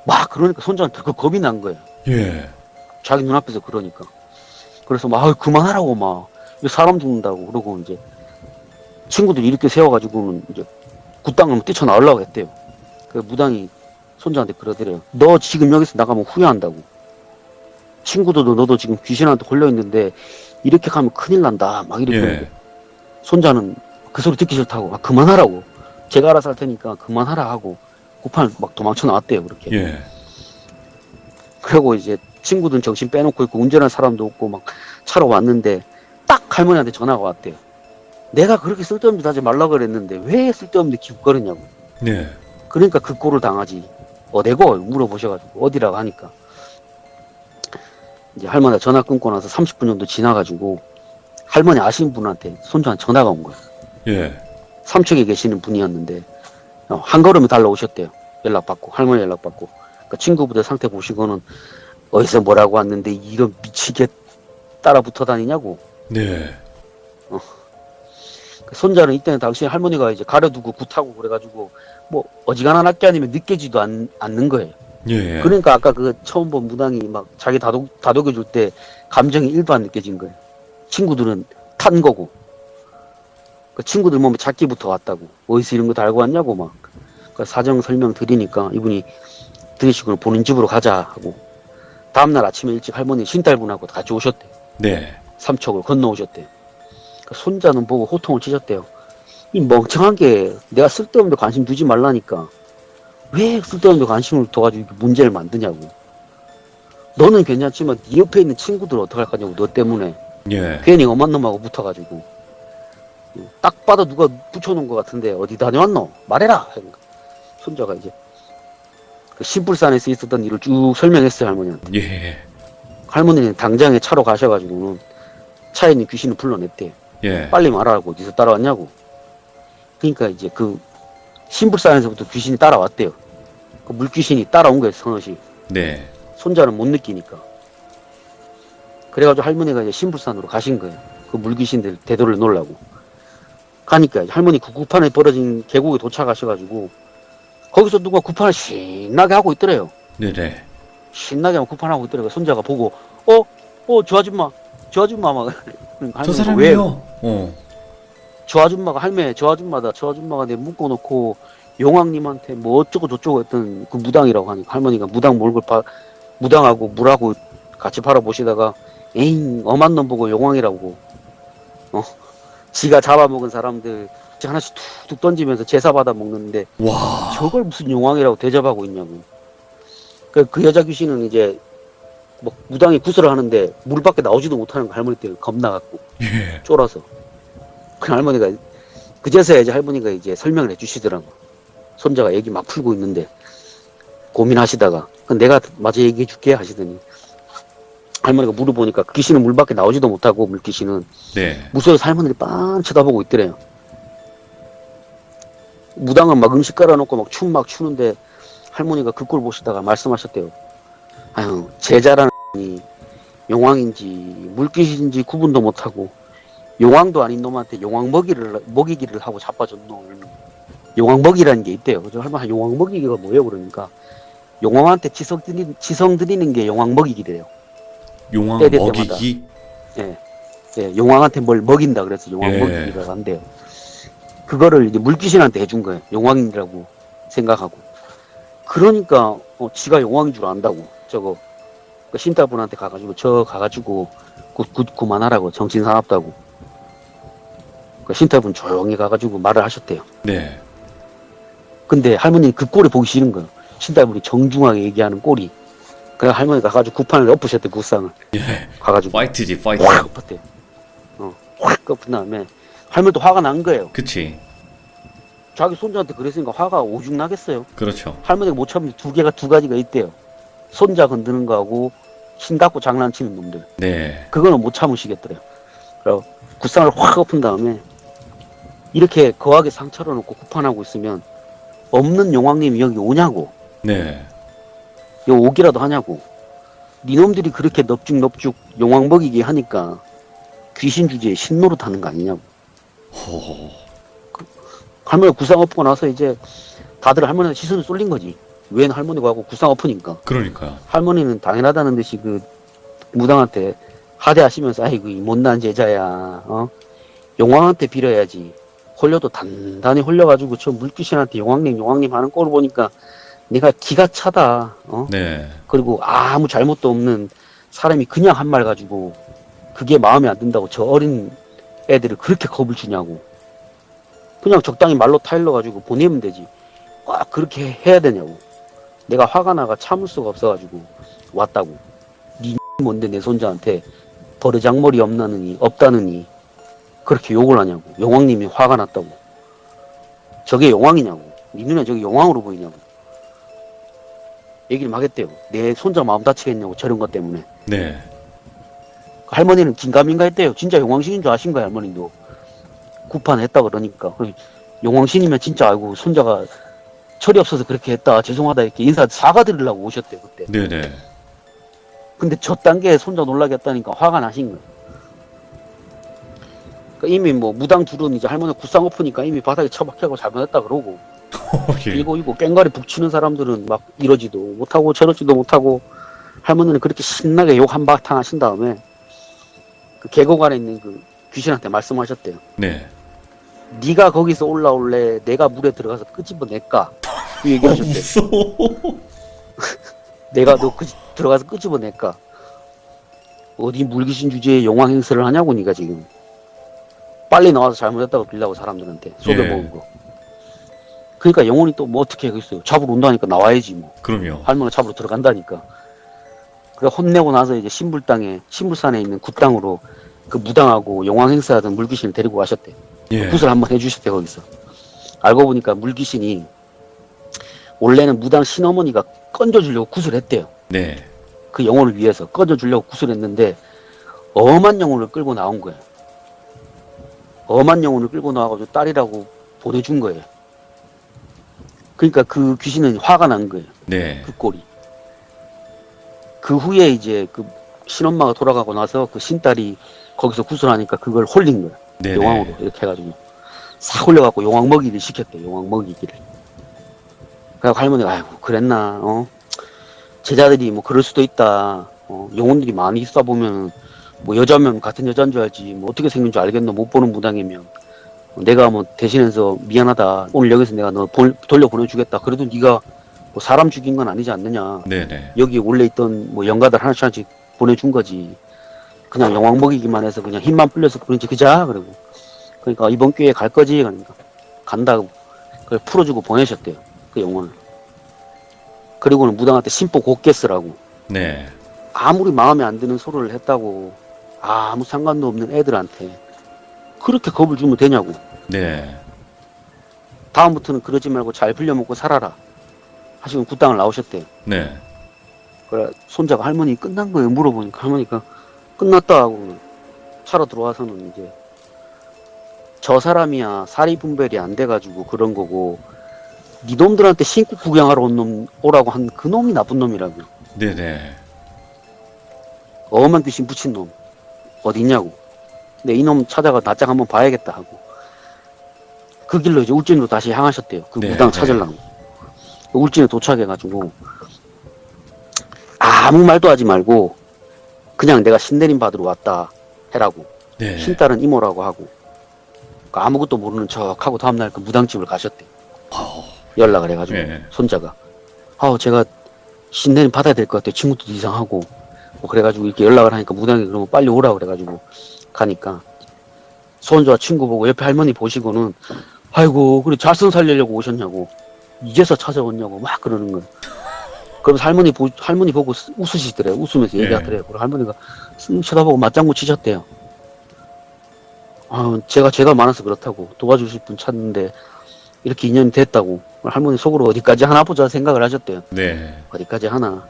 막 그러니까 손자한테 그 겁이 난 거예요. 예. 자기 눈앞에서 그러니까. 그래서 막 그만하라고 막 사람 죽는다고 그러고 이제 친구들이 이렇게 세워가지고는 이제 굿당을 뛰쳐나오려고 했대요. 그 무당이 손자한테 그러더래요. 너 지금 여기서 나가면 후회한다고. 친구들도 너도 지금 귀신한테 걸려있는데 이렇게 가면 큰일 난다. 막 이렇게 예. 하는데 손자는 그 소리 듣기 싫다고 그만하라고. 제가 알아서 할 테니까 그만하라 하고 굿판을 막 도망쳐 나왔대요. 그렇게. 예. 그리고 이제 친구들은 정신 빼놓고 있고 운전할 사람도 없고 막 차로 왔는데 딱 할머니한테 전화가 왔대요. 내가 그렇게 쓸데없는 짓 하지 말라고 그랬는데 왜 쓸데없는 데 기웃거리냐고. 네. 그러니까 그 꼴을 당하지. 어디고? 물어보셔가지고 어디라고 하니까 이제 할머니가 전화 끊고 나서 30분 정도 지나가지고 할머니 아시는 분한테 손주한테 전화가 온 거야. 예. 삼척에 계시는 분이었는데 한 걸음에 달려오셨대요. 연락받고 할머니 연락받고 그러니까 친구분들 상태 보시고는 어디서 뭐라고 왔는데 이런 미치게 따라 붙어 다니냐고. 네. 그 손자는 이때는 당시 할머니가 이제 가려두고 굿하고 그래가지고 뭐 어지간하게 아니면 느껴지도 않는 거예요. 예. 그러니까 아까 그 처음 본 무당이 막 자기 다독여줄 때 감정이 1도 안 느껴진 거예요. 친구들은 탄 거고. 그 친구들 몸에 작기부터 왔다고. 어디서 이런 거 다 알고 왔냐고 막. 그 사정 설명 드리니까 이분이 들으시고는 본인 집으로 가자 하고. 다음날 아침에 일찍 할머니 신딸분하고 같이 오셨대. 네. 삼척을 건너오셨대. 그 손자는 보고 호통을 치셨대요. 이 멍청한 게 내가 쓸데없는 데 관심 두지 말라니까 왜 쓸데없는 데 관심을 둬가지고 문제를 만드냐고. 너는 괜찮지만 네 옆에 있는 친구들 어떡할 거냐고 너 때문에 예. 괜히 엄한 놈하고 붙어가지고 딱 봐도 누가 붙여놓은 것 같은데 어디 다녀왔노? 말해라. 그러니까 손자가 이제 그 신불산에서 있었던 일을 쭉 설명했어요 할머니한테. 예. 할머니는 당장에 차로 가셔가지고는 차에 있는 귀신을 불러냈대. 예. 빨리 말하라고. 어디서 따라왔냐고. 그러니까 이제 그 신불산에서부터 귀신이 따라왔대요. 그 물귀신이 따라온 거예요 서너씩. 네. 손자는 못 느끼니까. 그래가지고 할머니가 이제 신불산으로 가신 거예요. 그 물귀신들 되돌려 놓으려고. 가니까 할머니 그 구판에 벌어진 계곡에 도착하셔가지고 거기서 누가 구판을 신나게 하고 있더래요. 네네. 신나게 하고 구판하고 있더래요. 손자가 보고 저 아줌마 막 그러니까 저 할머니가 왜 사람이요. 저 아줌마가 할매 저 아줌마다 저 아줌마가 내 묶어놓고 용왕님한테 뭐 어쩌고 저쩌고 했던 그 무당이라고 하니까 할머니가 무당 몰골 무당하고 물하고 같이 팔아보시다가 에잉 엄한 놈 보고 용왕이라고 지가 잡아먹은 사람들 하나씩 툭툭 던지면서 제사 받아 먹는데 와. 저걸 무슨 용왕이라고 대접하고 있냐고. 그 여자 귀신은 이제 뭐 무당이 구슬을 하는데 물 밖에 나오지도 못하는 거 할머니 때 겁나갖고 예. 쫄아서 그 할머니가 그제서야 이제 할머니가 이제 설명을 해주시더라고. 손자가 얘기 막 풀고 있는데 고민하시다가 내가 마저 얘기해줄게 하시더니 할머니가 물어보니까 그 귀신은 물 밖에 나오지도 못하고 물귀신은 네. 무서워서 할머니를 빤 쳐다보고 있더래요. 무당은 막 음식 깔아놓고 막 춤 막 추는데 할머니가 그 꼴 보시다가 말씀하셨대요. 아유 제자라는 이 용왕인지 물귀신인지 구분도 못하고 용왕도 아닌 놈한테 용왕 먹이기를 하고 자빠졌노. 용왕 먹이라는 게 있대요. 그죠? 할머니 용왕 먹이기가 뭐예요? 그러니까 용왕한테 지성 드리는 게 용왕 먹이기래요. 용왕 때릴 먹이기. 예, 용왕한테 뭘 먹인다 그래서 용왕 예. 먹이기라고 한대요. 그거를 이제 물귀신한테 해준 거예요. 용왕이라고 생각하고. 그러니까 지가 용왕인 줄 안다고. 저거 그 신다분한테 가가지고 그만하라고 정신 사납다고. 그 신다분 조용히 가가지고 말을 하셨대요. 네. 근데 할머니는 그 꼴이 보기 싫은 거예요. 신다분이 정중하게 얘기하는 꼴이. 그래서 할머니가 가가지고 구판을 엎으셨대 구상을. 예. 가가지고 파이트지 파이트. 확 엎었대. 확 엎은 다음에 할머니도 화가 난 거예요. 그치. 자기 손자한테 그랬으니까 화가 오죽 나겠어요. 그렇죠. 할머니가 못 참는 두 가지가 있대요. 손자 건드는 거하고 신 갖고 장난치는 놈들. 네. 그거는 못 참으시겠더래요. 그래서 구상을 확 엎은 다음에 이렇게 거하게 상처를 놓고 구판하고 있으면 없는 용왕님이 여기 오냐고. 네. 여기 오기라도 하냐고. 니놈들이 그렇게 넙죽 용왕 먹이게 하니까 귀신 주제에 신노릇 하는 거 아니냐고. 호. 할머니 구상 엎고 나서 이제 다들 할머니한테 시선을 쏠린 거지. 웬 할머니가 하고 구상 엎으니까. 그러니까요. 할머니는 당연하다는 듯이 그 무당한테 하대하시면서 아이고 이 못난 제자야. 용왕한테 빌어야지. 홀려도 단단히 홀려가지고 저 물귀신한테 용왕님 하는 꼴을 보니까 내가 기가 차다. 네. 그리고 아무 잘못도 없는 사람이 그냥 한 말 가지고 그게 마음에 안 든다고 저 어린 애들을 그렇게 겁을 주냐고. 그냥 적당히 말로 타일러 가지고 보내면 되지. 꽉 그렇게 해야 되냐고. 내가 화가 나가 참을 수가 없어가지고 왔다고. 니 뭔데 내 손자한테 버르장머리 없다느니 그렇게 욕을 하냐고. 용왕님이 화가 났다고. 저게 용왕이냐고. 니 눈에 저게 용왕으로 보이냐고. 얘기를 막 했대요. 내 손자 마음 다치겠냐고 저런 것 때문에. 네. 할머니는 긴가민가 했대요. 진짜 용왕신인 줄 아신 거야 할머니도. 구판했다 그러니까. 용왕신이면 진짜 아이고 손자가 철이 없어서 그렇게 했다 죄송하다 이렇게 사과드리려고 오셨대요 그때. 네네. 근데 저 단계에 손자 놀라게 했다니까 화가 나신 거예요. 그러니까 이미 뭐 무당 둘은 이제 할머니 구상 엎으니까 이미 바닥에 처박혀고 잘못했다 그러고 예. 이거 깽가리 북치는 사람들은 막 이러지도 못하고 저러지도 못하고 할머니는 그렇게 신나게 욕 한바탕 하신 다음에 그 계곡 안에 있는 그 귀신한테 말씀하셨대요. 네. 네가 거기서 올라올래 내가 물에 들어가서 끄집어낼까 그 얘기하셨대요. 무서워. 내가 너 들어가서 끄집어낼까. 어디 물귀신 주제에 용왕 행세를 하냐고 니가 지금. 빨리 나와서 잘못했다고 빌라고 사람들한테 속여먹은 거. 그러니까 영혼이 또 뭐 어떻게 하겠어요. 잡으러 온다니까 나와야지 뭐. 그럼요. 할머니 잡으러 들어간다니까. 그래 혼내고 나서 이제 신불산에 있는 굿당으로 그 무당하고 용왕 행사하던 물귀신을 데리고 가셨대. 예. 굿을 한번 해주셨대 거기서. 알고 보니까 물귀신이 원래는 무당 신어머니가 건져주려고 굿을 했대요. 네. 그 영혼을 위해서 건져주려고 굿을 했는데 엄한 영혼을 끌고 나온 거예요. 엄한 영혼을 끌고 나와가지고 딸이라고 보내준 거예요. 그러니까 그 귀신은 화가 난 거예요. 네. 그 꼴이. 그 후에 이제 그 신엄마가 돌아가고 나서 그 신딸이 거기서 구슬하니까 그걸 홀린 거예요. 네네. 용왕으로 이렇게 해가지고 싹 홀려갖고 용왕 먹이를 시켰대. 용왕 먹이기를. 그래갖고 할머니가 아이고 그랬나 제자들이 뭐 그럴 수도 있다. 영혼들이 많이 있어 보면 뭐 여자면 같은 여자인 줄 알지 뭐 어떻게 생긴 줄 알겠노. 못 보는 무당이면 내가 뭐 대신해서 미안하다. 오늘 여기서 내가 너 돌려보내주겠다. 그래도 네가 뭐 사람 죽인 건 아니지 않느냐. 네네. 여기 원래 있던 뭐 영가들 하나씩 하나씩 보내준 거지. 그냥 영왕 먹이기만 해서 그냥 힘만 풀려서 그런지 그자. 그러고 그러니까 이번 기회에 갈 거지. 그러니까 간다고 그걸 풀어주고 보내셨대요. 그 영혼을. 그리고는 무당한테 심보 곱게 쓰라고. 네. 아무리 마음에 안 드는 소리를 했다고 아무 상관도 없는 애들한테 그렇게 겁을 주면 되냐고. 네. 다음부터는 그러지 말고 잘 불려먹고 살아라 하시고 굿당을 나오셨대요. 네. 그래 손자가 할머니 끝난 거예요 물어보니까 할머니가 끝났다 하고 차로 들어와서는 이제 저 사람이야 사리 분별이 안 돼가지고 그런 거고 니놈들한테 신고 구경하러 오라고 한 그 놈이 나쁜 놈이라고. 네네. 엄한 귀신 붙인 놈 어디 있냐고. 근데 이놈 찾아가 낯짝 한번 봐야겠다 하고 그 길로 이제 울진으로 다시 향하셨대요. 그 네, 무당 네. 찾으려고. 울진에 도착해가지고 아무 말도 하지 말고 그냥 내가 신내림 받으러 왔다 해라고. 네. 신딸은 이모라고 하고 그러니까 아무것도 모르는 척하고 다음날 그 무당집을 가셨대. 어, 연락을 해가지고 네. 손자가 제가 신내림 받아야 될 것 같아요. 친구도 이상하고 뭐 그래가지고 이렇게 연락을 하니까 무당이 그러면 빨리 오라 그래가지고 가니까 손자 친구 보고 옆에 할머니 보시고는 아이고 그래 잘선 살리려고 오셨냐고 이제서 찾아왔냐고 막 그러는 거예요. 그러면서 할머니 보고 웃으시더래요. 웃으면서 네. 얘기하더래요. 그리고 할머니가 쓱 쳐다보고 맞장구 치셨대요. 제가 많아서 그렇다고 도와주실 분 찾는데 이렇게 인연이 됐다고 할머니 속으로 어디까지 하나 보자 생각을 하셨대요. 네. 어디까지 하나.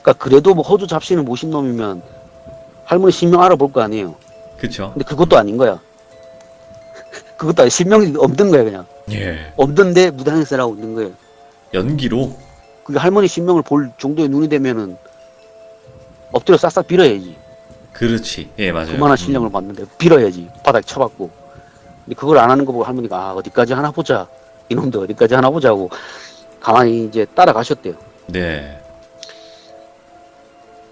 그러니까 그래도 뭐 호주 잡시는 모신 놈이면 할머니 신명 알아볼 거 아니에요. 그쵸. 근데 그것도 아닌 거야. 그것도 아니 신명이 없는 거야 그냥. 예. 없는데 무당행세라고 있는 거예요. 연기로. 그게 할머니 신명을 볼 정도의 눈이 되면은 엎드려 싹싹 빌어야지. 그렇지. 예, 맞아요. 그만한 신령을 받는데 빌어야지. 바닥에 쳐박고. 근데 그걸 안 하는 거 보고 할머니가 어디까지 하나 보자. 이놈들 어디까지 하나 보자고 가만히 이제 따라가셨대요. 네.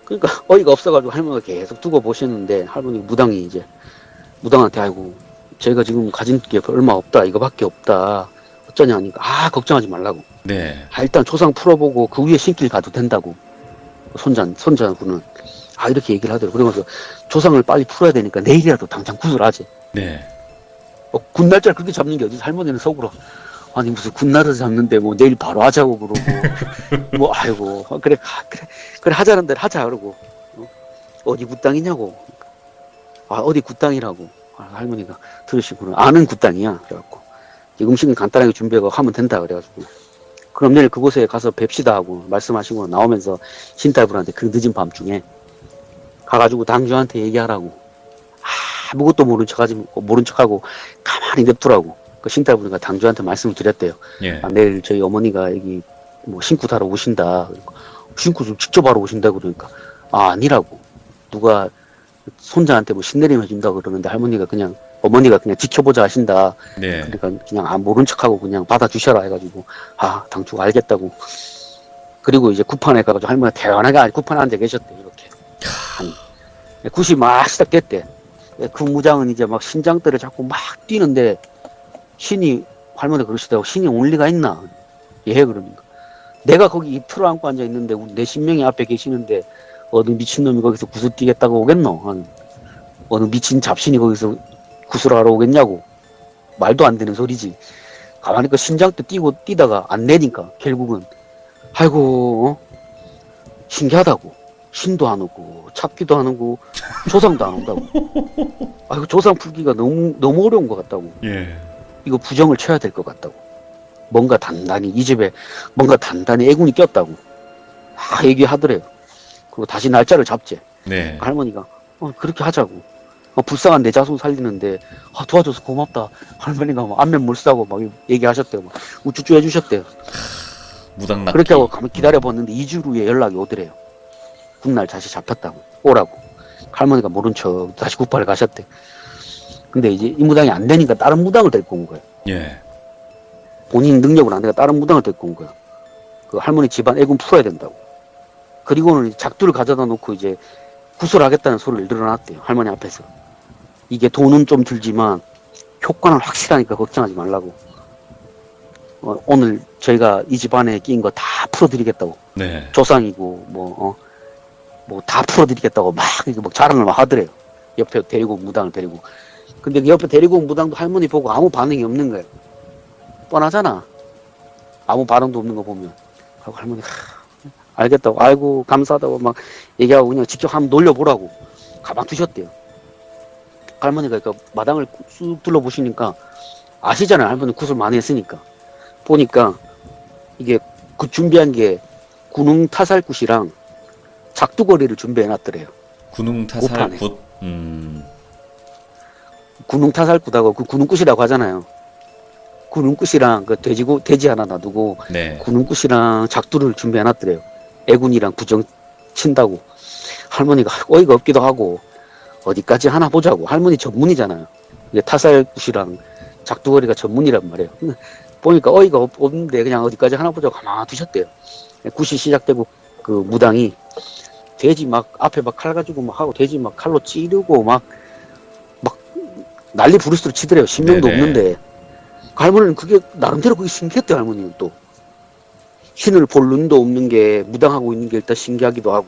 그러니까 어이가 없어가지고 할머니가 계속 두고 보시는데 할머니 무당이 이제 무당한테 아이고 저희가 지금 가진 게 얼마 없다 이거밖에 없다 어쩌냐 하니까 걱정하지 말라고. 네. 일단 조상 풀어보고 그 위에 신길 가도 된다고. 손자분은 이렇게 얘기를 하더라고. 그러면서 조상을 빨리 풀어야 되니까 내일이라도 당장 구슬하지. 네. 군날짜를 그렇게 잡는 게 어디서. 할머니는 속으로 아니 무슨 군날을 잡는데 뭐 내일 바로 하자고 그러고 뭐 아이고 그래 하자는 대로 하자 그러고 어디 굿당이냐고. 어디 굿당이라고. 할머니가 들으시고는 아는 굿당이야. 그래갖고 음식은 간단하게 준비하고 하면 된다 그래가지고 그럼 내일 그곳에 가서 뵙시다 하고 말씀하시고 나오면서 신딸분한테 그 늦은 밤중에 가가지고 당주한테 얘기하라고. 아무것도 모른 척하고 가만히 냅두라고. 그 신딸분이가 당주한테 말씀을 드렸대요. 예. 내일 저희 어머니가 여기 뭐 신고 다러 오신다. 그러니까 신고 좀 직접 하러 오신다 그러니까 아니라고. 누가 손자한테 뭐 신내림 해준다 그러는데 어머니가 그냥 지켜보자 하신다. 네. 그러니까 그냥 모른 척하고 그냥 받아주셔라 해가지고 당주가 알겠다고. 그리고 이제 구판에 가가지고 할머니가 태연하게 구판에 앉아 계셨대. 이렇게 한 9시 막 시작됐대. 그 무장은 이제 막 신장대를 잡고 막 뛰는데 할머니가 그러시더라고. 신이 올 리가 있나. 그러니까 내가 거기 틀어 안고 앉아 있는데 내 신명이 앞에 계시는데 어느 미친놈이 거기서 구슬 뛰겠다고 오겠노. 어느 미친 잡신이 거기서 구슬하러 오겠냐고. 말도 안 되는 소리지. 가만히 그 신장대 뛰다가 안 내니까 결국은 아이고 신기하다고. 신도 안 오고 찾기도 안 오고 조상도 안 온다고. 아 이거 조상 풀기가 너무 어려운 것 같다고. 예. 이거 부정을 쳐야 될 것 같다고. 뭔가 단단히 이 집에 뭔가 단단히 애군이 꼈다고. 다 얘기하더래요. 그리고 다시 날짜를 잡재. 네. 할머니가 그렇게 하자고. 불쌍한 내 자손 살리는데 도와줘서 고맙다. 할머니가 막 안면 물싸고 막 얘기하셨대요. 막 우쭈쭈 해주셨대요. 무당 납기. 그렇게 하고 가만 기다려봤는데 2주 후에 연락이 오더래요. 훗날 다시 잡혔다고 오라고. 할머니가 모른 척 다시 국발을 가셨대. 근데 이제 이 무당이 안 되니까 다른 무당을 데리고 온 거예요. 예. 본인 능력은 안 되니까 다른 무당을 데리고 온 거예요. 그 할머니 집안 애군 풀어야 된다고. 그리고는 작두를 가져다 놓고 이제 구슬하겠다는 소리를 늘어놨대요. 할머니 앞에서. 이게 돈은 좀 들지만 효과는 확실하니까 걱정하지 말라고. 오늘 저희가 이 집안에 끼인 거 다 풀어드리겠다고. 네. 조상이고 뭐 다 풀어드리겠다고 막 이렇게 막 자랑을 막 하더래요. 옆에 데리고 온 무당을 데리고. 근데 그 옆에 데리고 온 무당도 할머니 보고 아무 반응이 없는 거예요. 뻔하잖아. 아무 반응도 없는 거 보면. 하고 할머니 알겠다고, 아이고 감사하다고 막 얘기하고 그냥 직접 한번 놀려보라고 가만 두셨대요. 할머니가 그러니까 마당을 쑥 둘러보시니까 아시잖아요. 할머니 구슬 많이 했으니까. 보니까 이게 그 준비한 게 군웅 타살굿이랑 작두거리를 준비해놨더래요. 군웅 고판에. 타살굿. 군웅 타살굿하고 그 군웅굿이라고 하잖아요. 군웅굿이랑 그 돼지 하나 놔두고 네. 군웅굿이랑 작두를 준비해놨더래요. 애군이랑 부정 친다고. 할머니가 어이가 없기도 하고 어디까지 하나 보자고. 할머니 전문이잖아요. 이게 타살굿이랑 작두거리가 전문이란 말이에요. 보니까 어이가 없는데 그냥 어디까지 하나 보자고 가만히 두셨대요. 굿이 시작되고 그 무당이 돼지 막 앞에 막 칼 가지고 막 하고 돼지 막 칼로 찌르고 막 난리 부르스로 치더래요. 신명도 네네. 없는데. 할머니는 그게 나름대로 그게 신기했대요. 할머니는 또 신을 볼 눈도 없는 게 무당하고 있는 게 일단 신기하기도 하고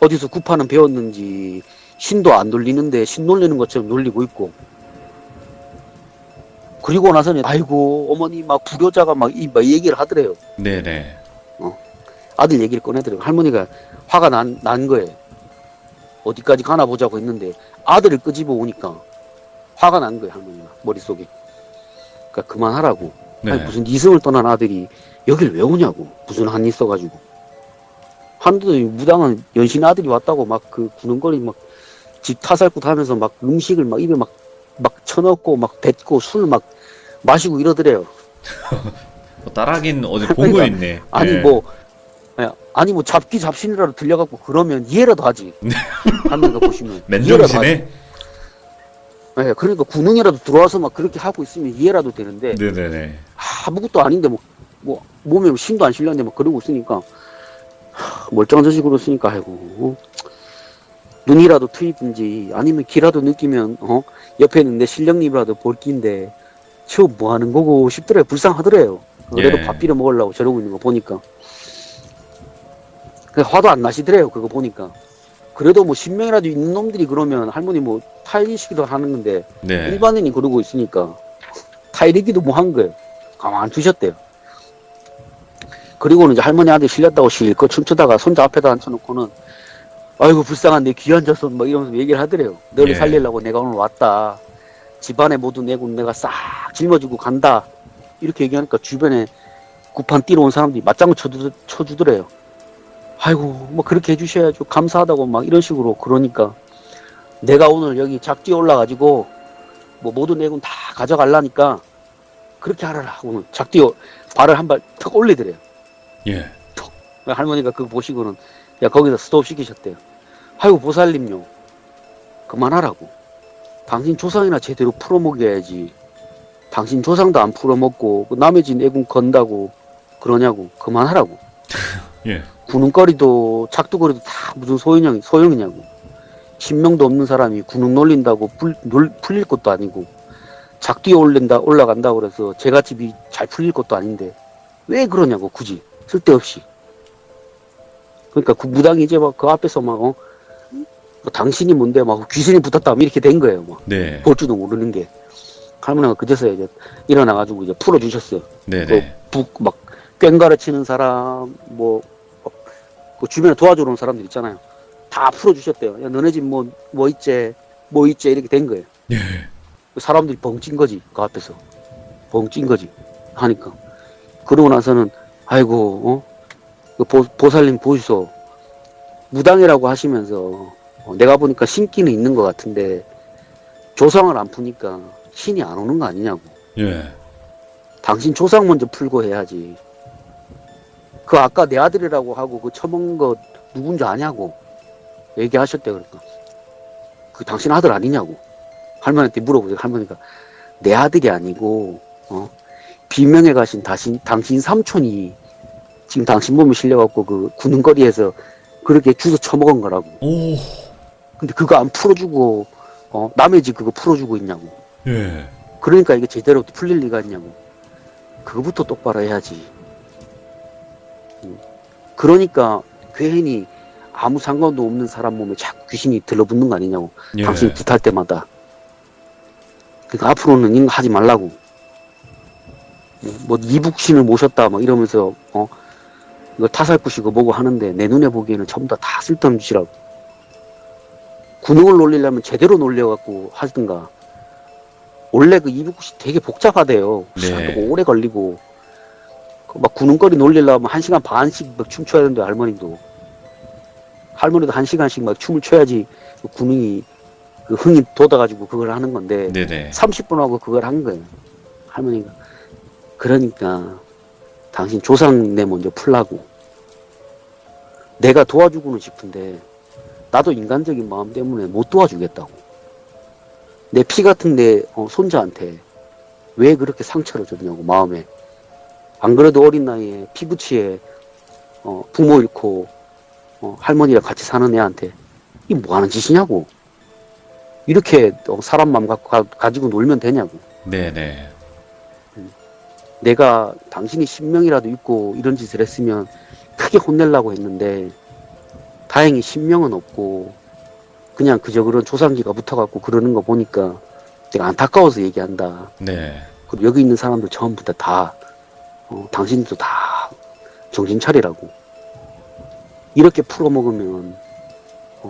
어디서 구파는 배웠는지 신도 안 돌리는데 신 놀리는 것처럼 놀리고 있고. 그리고 나서는 아이고 어머니 막 불효자가 막 얘기를 하더래요. 네네. 아들 얘기를 꺼내더래요. 할머니가 화가 난 거예요. 어디까지 가나 보자고 했는데 아들을 끄집어 오니까 화가 난 거예요. 할머니가 머릿속에. 그러니까 그만하라고. 네. 아니, 무슨 이성을 떠난 아들이 여길 왜 오냐고. 무슨 한이 있어가지고. 한도 무당은 연신 아들이 왔다고 막 그 구는거리 막 집 타살굿 하면서 막 음식을 막 입에 막 쳐넣고 막 뱉고 술 막 마시고 이러더래요. 딸아기는 어디 보고 그러니까, 있네. 아니 네. 아니 뭐 잡신이라도 들려갖고 그러면 이해라도 하지. 할머니가 보시면 맨정신에. 네, 그러니까 군웅이라도 들어와서 막 그렇게 하고 있으면 이해라도 되는데 네네네. 아무것도 아닌데 뭐 몸에 힘도 안 실렸는데 막 그러고 있으니까 멀쩡한 자식으로 쓰니까 아이고 눈이라도 트이든지 아니면 기라도 느끼면 옆에 있는 내 실령님이라도 볼 낀데 저 뭐 하는 거고 싶더래요. 불쌍하더래요. 그래도 예. 밥 비려 먹으려고 저러고 있는 거 보니까 화도 안 나시더래요. 그거 보니까. 그래도 뭐 신명이라도 있는 놈들이 그러면 할머니 뭐 타일이시기도 하는 건데 네. 일반인이 그러고 있으니까 타일이기도 뭐 한 거예요. 가만 두셨대요. 그리고는 이제 할머니 아들 실렸다고 실컷 춤추다가 손자 앞에다 앉혀놓고는 아이고 불쌍한 내 귀한 자손 막 이러면서 얘기를 하더래요. 너를 예. 살리려고 내가 오늘 왔다. 집안에 모두 내고 내가 싹 짊어지고 간다. 이렇게 얘기하니까 주변에 구판 뛰러 온 사람들이 맞장구 쳐주더래요. 아이고 뭐 그렇게 해주셔야죠. 감사하다고 막 이런 식으로. 그러니까 내가 오늘 여기 작지에 올라가지고 뭐 모든 내군 다 가져가려니까 그렇게 하라라. 오늘 작지에 발을 한 발 턱 올리더래요. 예. 할머니가 그거 보시고는 야 거기서 스톱 시키셨대요. 아이고 보살님요. 그만하라고. 당신 조상이나 제대로 풀어먹여야지. 당신 조상도 안 풀어먹고 남의 집 애군 건다고 그러냐고. 그만하라고. 예. 구능거리도 작두거리도 다 무슨 소용이냐고. 신명도 없는 사람이 구능 놀린다고 풀릴 것도 아니고 작두에 올라간다고 그래서 제가 집이 잘 풀릴 것도 아닌데 왜 그러냐고. 굳이 쓸데없이. 그러니까 그 무당이 이제 막 그 앞에서 막 뭐 당신이 뭔데 막 귀신이 붙었다 뭐 이렇게 된 거예요. 막 네. 볼 줄도 모르는 게. 할머니가 그제서야 이제 일어나가지고 이제 풀어주셨어요. 네네. 막 꽹가르 치는 사람, 뭐 그 주변에 도와주러 온 사람들 있잖아요. 다 풀어주셨대요. 야, 너네 집 뭐 있지? 뭐 있지? 이렇게 된 거예요. 예. 그 사람들이 벙찐 거지. 그 앞에서. 벙찐 거지. 하니까. 그러고 나서는, 아이고, 그 보살님 보시소. 무당이라고 하시면서, 내가 보니까 신기는 있는 것 같은데, 조상을 안 푸니까 신이 안 오는 거 아니냐고. 예. 당신 조상 먼저 풀고 해야지. 그 아까 내 아들이라고 하고 그 처먹은 거 누군지 아냐고 얘기하셨대. 그러니까 그 당신 아들 아니냐고 할머니한테 물어보세요. 할머니가 내 아들이 아니고 비명에 가신 당신 삼촌이 지금 당신 몸에 실려갖고 그 구능거리에서 그렇게 주워 처먹은 거라고. 오. 근데 그거 안 풀어주고 남의 집 그거 풀어주고 있냐고. 예. 그러니까 이게 제대로 풀릴 리가 있냐고. 그거부터 똑바로 해야지. 그러니까 괜히 아무 상관도 없는 사람 몸에 자꾸 귀신이 들러붙는 거 아니냐고. 예. 당신이 굿할 때마다. 그러니까 앞으로는 이거 하지 말라고. 뭐 이북신을 모셨다 막 이러면서 이거 타살굿이고 뭐고 하는데 내 눈에 보기에는 전부 다 쓸데없는 짓이라고. 군웅을 놀리려면 제대로 놀려갖고 하든가. 원래 그 이북굿이 되게 복잡하대요. 네. 오래 걸리고. 막 구능거리 놀리려면 1시간 반씩 막 춤춰야 되는데 할머니도 1시간씩 막 춤을 춰야지 그 구능이 그 흥이 돋아가지고 그걸 하는 건데 네네. 30분 하고 그걸 한 거예요. 할머니가. 그러니까 당신 조상내 먼저 풀라고. 내가 도와주고는 싶은데 나도 인간적인 마음 때문에 못 도와주겠다고. 내 피 같은 내 손자한테 왜 그렇게 상처를 줬냐고 마음에. 안 그래도 어린 나이에 피부치에 부모 잃고 할머니랑 같이 사는 애한테 이 뭐 하는 짓이냐고. 이렇게 사람 마음 가지고 놀면 되냐고. 네네. 내가 당신이 신명이라도 있고 이런 짓을 했으면 크게 혼내려고 했는데 다행히 신명은 없고 그냥 그저 그런 조상기가 붙어갖고 그러는 거 보니까 내가 안타까워서 얘기한다. 네. 그리고 여기 있는 사람들 전부 다 당신도 다 정신 차리라고. 이렇게 풀어먹으면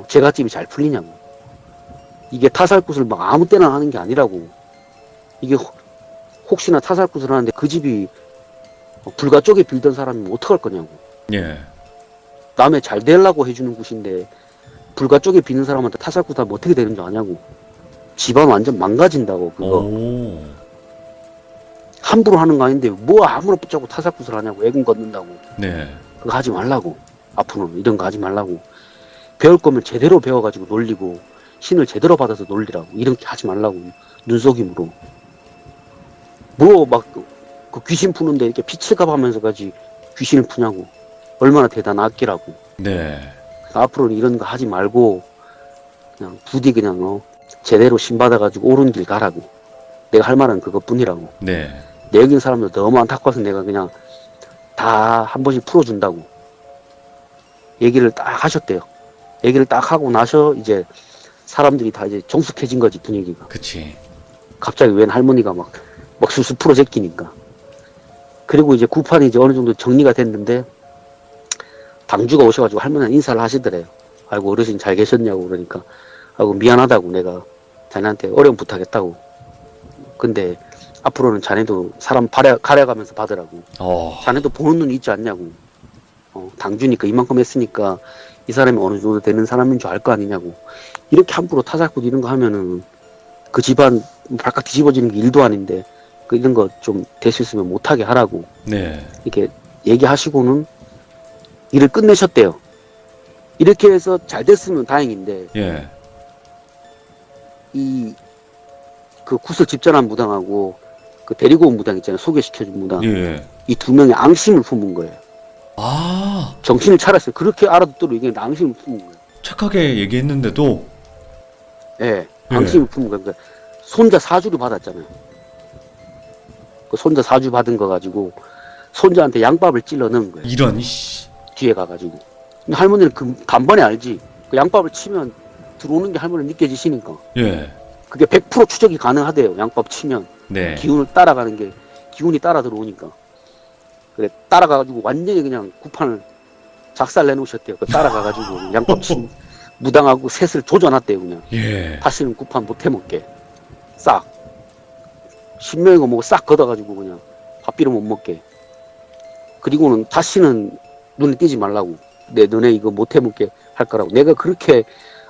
제갓집이 잘 풀리냐고. 이게 타살굿을 막 아무 때나 하는 게 아니라고. 이게 혹시나 타살굿을 하는데 그 집이 불가 쪽에 빌던 사람이면 어떡할 거냐고. 예. 남의 잘 되려고 해주는 굿인데 불가 쪽에 비는 사람한테 타살굿 하면 어떻게 되는 줄 아냐고. 집안 완전 망가진다고 그거. 오. 함부로 하는 거 아닌데 뭐 아무나 붙잡고 타살굿을 하냐고. 애군 걷는다고. 네. 그거 하지 말라고. 앞으로는 이런 거 하지 말라고. 배울 거면 제대로 배워가지고 놀리고 신을 제대로 받아서 놀리라고. 이렇게 하지 말라고. 눈속임으로. 뭐 막 그 귀신 푸는데 이렇게 피칠갑 하면서까지 귀신을 푸냐고. 얼마나 대단한 악기라고. 네. 앞으로는 이런 거 하지 말고 그냥 부디 그냥 제대로 신 받아가지고 옳은 길 가라고. 내가 할 말은 그것뿐이라고. 네. 내 여기 있는 사람들 너무 안타까워서 내가 그냥 다 한 번씩 풀어준다고 얘기를 딱 하셨대요. 얘기를 딱 하고 나서 이제 사람들이 다 이제 정숙해진 거지 분위기가. 그치. 갑자기 웬 할머니가 막 술술 풀어 제끼니까. 그리고 이제 구판이 이제 어느 정도 정리가 됐는데 당주가 오셔가지고 할머니한테 인사를 하시더래요. 아이고 어르신 잘 계셨냐고. 그러니까 아이고 미안하다고 내가 자네한테 어려움 부탁했다고. 근데 앞으로는 자네도 사람 가려가면서 받으라고. 자네도 보는 눈이 있지 않냐고. 당주니까 이만큼 했으니까 이 사람이 어느 정도 되는 사람인 줄 알 거 아니냐고. 이렇게 함부로 타살꾼 이런 거 하면은 그 집안 발칵 뒤집어지는 게 일도 아닌데 이런 거 좀 될 수 있으면 못하게 하라고. 네. 이렇게 얘기하시고는 일을 끝내셨대요. 이렇게 해서 잘 됐으면 다행인데 예. 그 구슬 집전한 무당하고 그 데리고 온 무당 있잖아요. 소개시켜준 무당. 예. 이 두 명이 앙심을 품은 거예요. 아, 정신을 차렸어요. 그렇게 알아듣도록 이게 앙심을 품은 거예요. 착하게 얘기했는데도. 예, 앙심을 품은 거예요. 그러니까 손자 사주를 받았잖아요. 그 손자 사주 받은 거 가지고 손자한테 양밥을 찔러 넣은 거예요. 이런, 씨. 뒤에 가가지고. 근데 할머니는 그 간번에 알지. 그 양밥을 치면 들어오는 게 할머니 느껴지시니까. 예. 그게 100% 추적이 가능하대요. 양밥 치면. 네. 기운을 따라가는 게, 기운이 따라 들어오니까. 그래, 따라가가지고 완전히 그냥 구판을 작살 내놓으셨대요. 그 따라가가지고 양밥 친 무당하고 셋을 조져놨대요. 그냥 예. 다시는 구판 못 해먹게 싹 신명이고 뭐고 싹 걷어가지고 그냥 밥비를 못 먹게. 그리고는 다시는 눈에 띄지 말라고. 너네 이거 못 해먹게 할 거라고. 내가 그렇게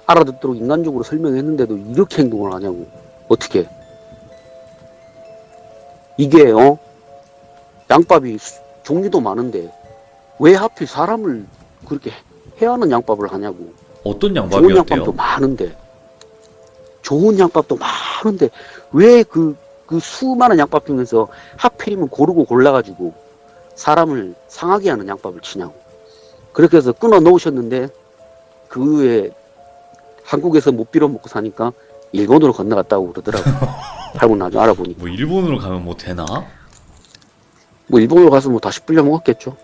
알아듣도록 인간적으로 설명했는데도 이렇게 행동을 하냐고. 어떻게? 이게 양밥이 종류도 많은데 왜 하필 사람을 그렇게 해야 하는 양밥을 하냐고. 어떤 좋은 양밥이었대요? 양밥도 많은데 좋은 양밥도 많은데 왜 그 수많은 양밥 중에서 하필이면 고르고 골라가지고 사람을 상하게 하는 양밥을 치냐고. 그렇게 해서 끊어 놓으셨는데 그 후에 한국에서 못 빌어먹고 사니까 일본으로 건너갔다고 그러더라고. 할머니 나중에 알아보니. 뭐 일본으로 가면 뭐 되나? 뭐 일본으로 가서 뭐 다시 불려 먹었겠죠.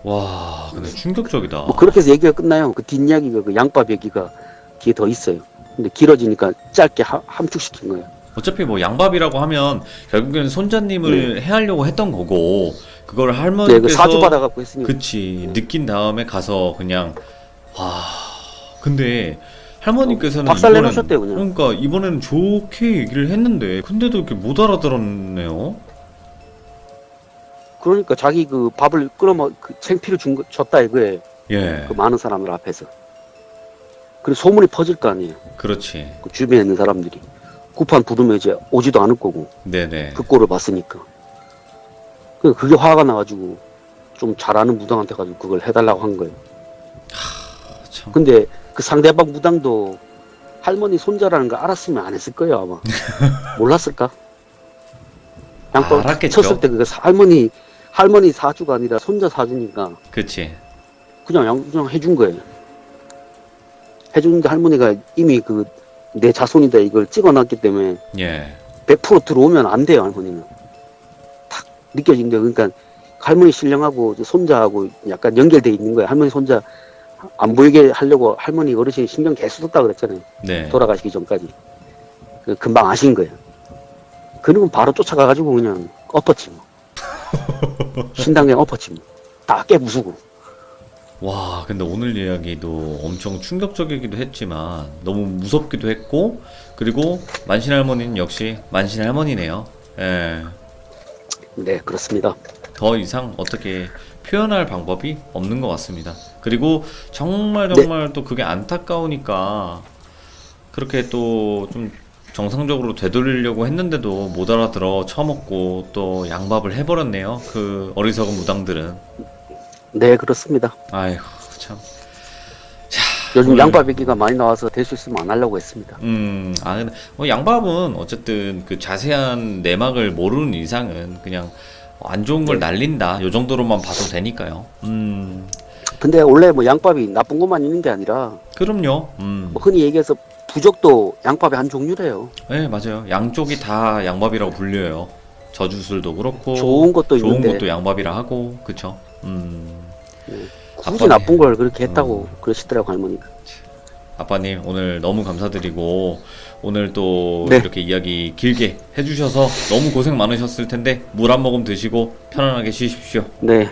와, 근데 충격적이다. 뭐 그렇게 해서 얘기가 끝나요. 그 뒷이야기가 그 양밥 얘기가 뒤에 더 있어요. 근데 길어지니까 짧게 함축시킨 거예요. 어차피 뭐 양밥이라고 하면 결국에는 손자님을 해하려고 했던 거고 그걸 네, 그 할머니께서 사주 받아갖고 했으니까. 그치 느낀 다음에 가서 그냥 와 근데 할머니께서는 박살 내놓으셨대요, 그냥. 그러니까 이번에는 좋게 얘기를 했는데 근데도 이렇게 못 알아들었네요. 그러니까 자기 그 밥을 그 챙피를 줬다 이거에 예, 그 많은 사람들 앞에서. 그리고 소문이 퍼질 거 아니에요. 그렇지. 그 주변에 있는 사람들이. 구판 부르면 이제 오지도 않을 거고. 네네. 그 꼴을 봤으니까. 그게 화가 나가지고 좀 잘하는 무당한테 가지고 그걸 해달라고 한 거예요. 참. 근데 그 상대방 무당도 할머니 손자라는 거 알았으면 안 했을 거예요, 아마. 몰랐을까? 양밥 알았겠죠. 쳤을 때 그거 할머니 사주가 아니라 손자 사주니까 그치. 그냥 해준 거예요. 해주는데 할머니가 이미 내 자손이다 이걸 찍어놨기 때문에 예. 100% 들어오면 안 돼요, 할머니는. 탁 느껴진대요. 그러니까 할머니 신령하고 손자하고 약간 연결돼 있는 거예요. 할머니 손자 안 보이게 하려고 할머니 어르신이 신경 계속 썼다 그랬잖아요. 네. 돌아가시기 전까지. 금방 아신 거예요. 그러면 바로 쫓아가가지고 그냥 엎었지 뭐. 신당에 엎었지 뭐. 다 깨부수고. 와, 근데 오늘 이야기도 엄청 충격적이기도 했지만 너무 무섭기도 했고 그리고 만신 할머니는 역시 만신 할머니네요. 예. 네, 그렇습니다. 더 이상 어떻게 표현할 방법이 없는 것 같습니다. 그리고 정말 또 그게 안타까우니까 그렇게 또 좀 정상적으로 되돌리려고 했는데도 못 알아들어 처먹고 또 양밥을 해버렸네요. 그 어리석은 무당들은. 네, 그렇습니다. 아이고 참. 요즘 오늘- 양밥 얘기가 많이 나와서 될 수 있으면 안 하려고 했습니다. 근데 양밥은 어쨌든 그 자세한 내막을 모르는 이상은 그냥 안 좋은 걸 날린다. 요 정도로만 봐도 되니까요. 근데 원래 뭐 양밥이 나쁜 것만 있는 게 아니라 그럼요. 뭐 흔히 얘기해서 부적도 양밥의 한 종류래요. 네, 맞아요. 양쪽이 다 양밥이라고 불려요. 저주술도 그렇고 좋은 것도 좋은 있는데 것도 양밥이라 하고 그쵸. 굳이 아빠네. 나쁜 걸 그렇게 했다고 그러시더라고 할머니가. 아빠님 오늘 너무 감사드리고 오늘 또 네. 이렇게 이야기 길게 해주셔서 너무 고생 많으셨을 텐데 물 한 모금 드시고 편안하게 쉬십시오. 네.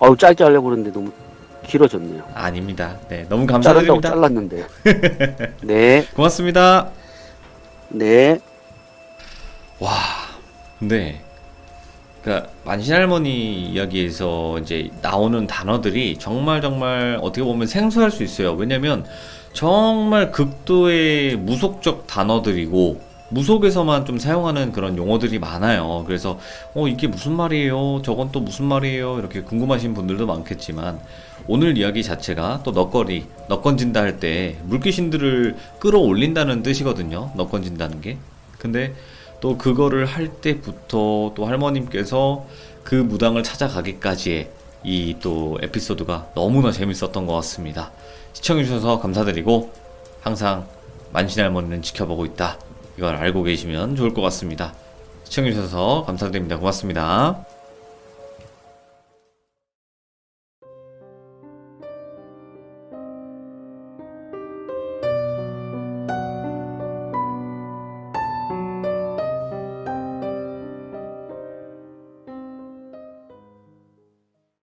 아유 짧게 하려고 그러는데 너무 길어졌네요. 아닙니다. 네, 너무 자른다고 감사드립니다. 잘랐는데. 네. 고맙습니다. 네. 와, 근데 그러니까 만신 할머니 이야기에서 이제 나오는 단어들이 정말 어떻게 보면 생소할 수 있어요. 왜냐면 정말 극도의 무속적 단어들이고 무속에서만 좀 사용하는 그런 용어들이 많아요. 그래서 이게 무슨 말이에요? 저건 또 무슨 말이에요? 이렇게 궁금하신 분들도 많겠지만 오늘 이야기 자체가 또 넉건진다 할 때 물귀신들을 끌어올린다는 뜻이거든요. 넉건진다는 게. 근데 또 그거를 할 때부터 또 할머님께서 그 무당을 찾아가기까지의 이 또 에피소드가 너무나 재밌었던 것 같습니다. 시청해주셔서 감사드리고 항상 만신 할머니는 지켜보고 있다. 이걸 알고 계시면 좋을 것 같습니다. 시청해주셔서 감사드립니다. 고맙습니다.